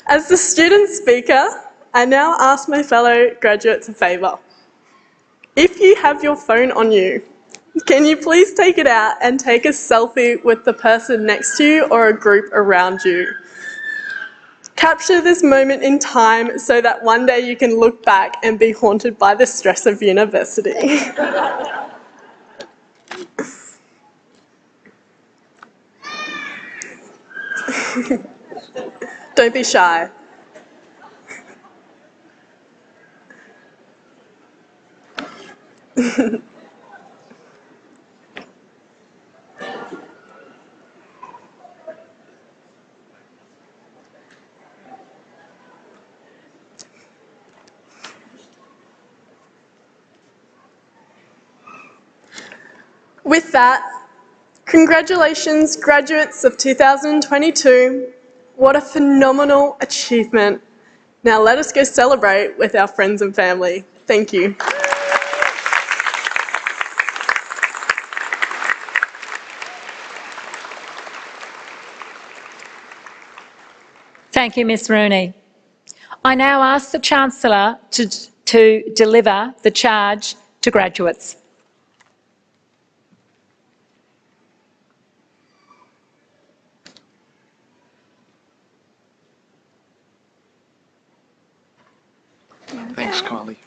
S15: As the student speaker, I now ask my fellow graduates a favour. If you have your phone on you, can you please take it out and take a selfie with the person next to you or a group around you? Capture this moment in time so that one day you can look back and be haunted by the stress of university. Don't be shy. With that, congratulations, graduates of 2022. What a phenomenal achievement. Now let us go celebrate with our friends and family. Thank you.
S6: Thank you, Ms Rooney. I now ask the Chancellor to deliver the charge to graduates.
S10: Thanks, Kylie.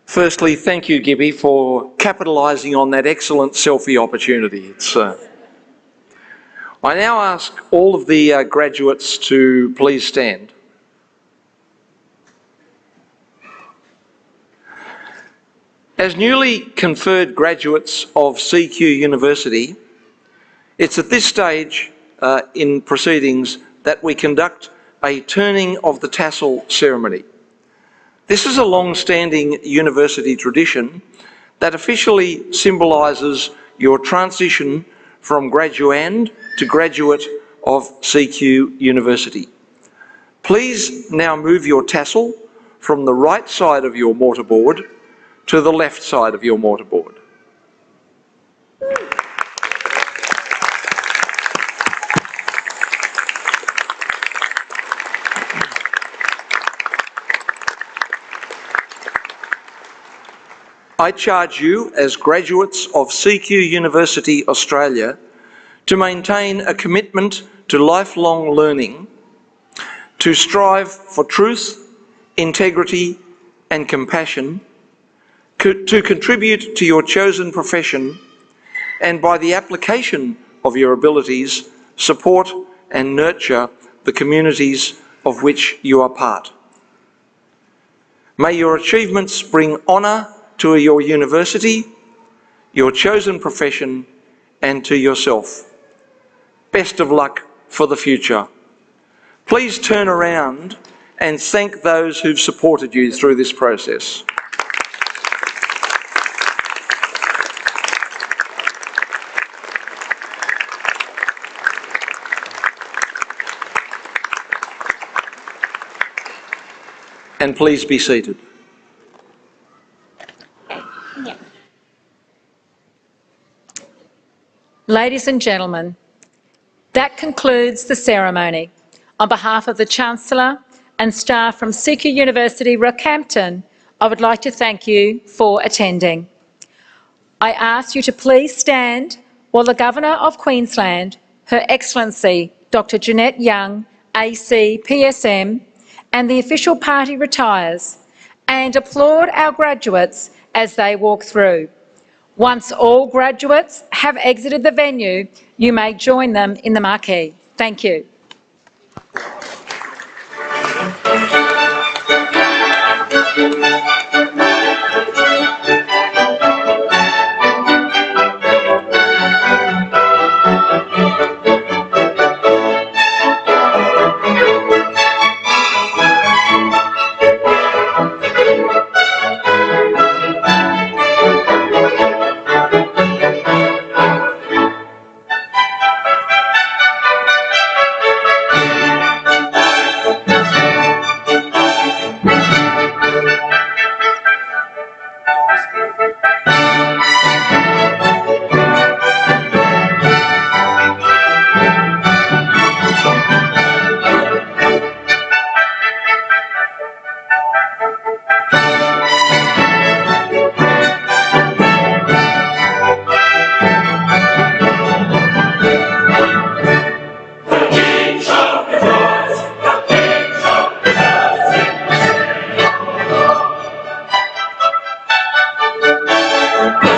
S10: Firstly, thank you, Gibby, for capitalising on that excellent selfie opportunity. I now ask all of the graduates to please stand. As newly conferred graduates of CQUniversity, it's at this stage in proceedings that we conduct a turning of the tassel ceremony. This is a long-standing university tradition that officially symbolises your transition from graduand to graduate of CQUniversity. Please now move your tassel from the right side of your mortarboard to the left side of your mortarboard. I charge you as graduates of CQUniversity Australia to maintain a commitment to lifelong learning, to strive for truth, integrity and compassion, to contribute to your chosen profession, and by the application of your abilities, support and nurture the communities of which you are part. May your achievements bring honour to your university, your chosen profession, and to yourself. Best of luck for the future. Please turn around and thank those who've supported you through this process. And please be seated.
S6: Ladies and gentlemen, that concludes the ceremony. On behalf of the Chancellor and staff from CQUniversity Rockhampton, I would like to thank you for attending. I ask you to please stand while the Governor of Queensland, Her Excellency Dr Jeanette Young, AC PSM, and the official party retires, and applaud our graduates as they walk through. Once all graduates have exited the venue, you may join them in the marquee. Thank you.
S5: We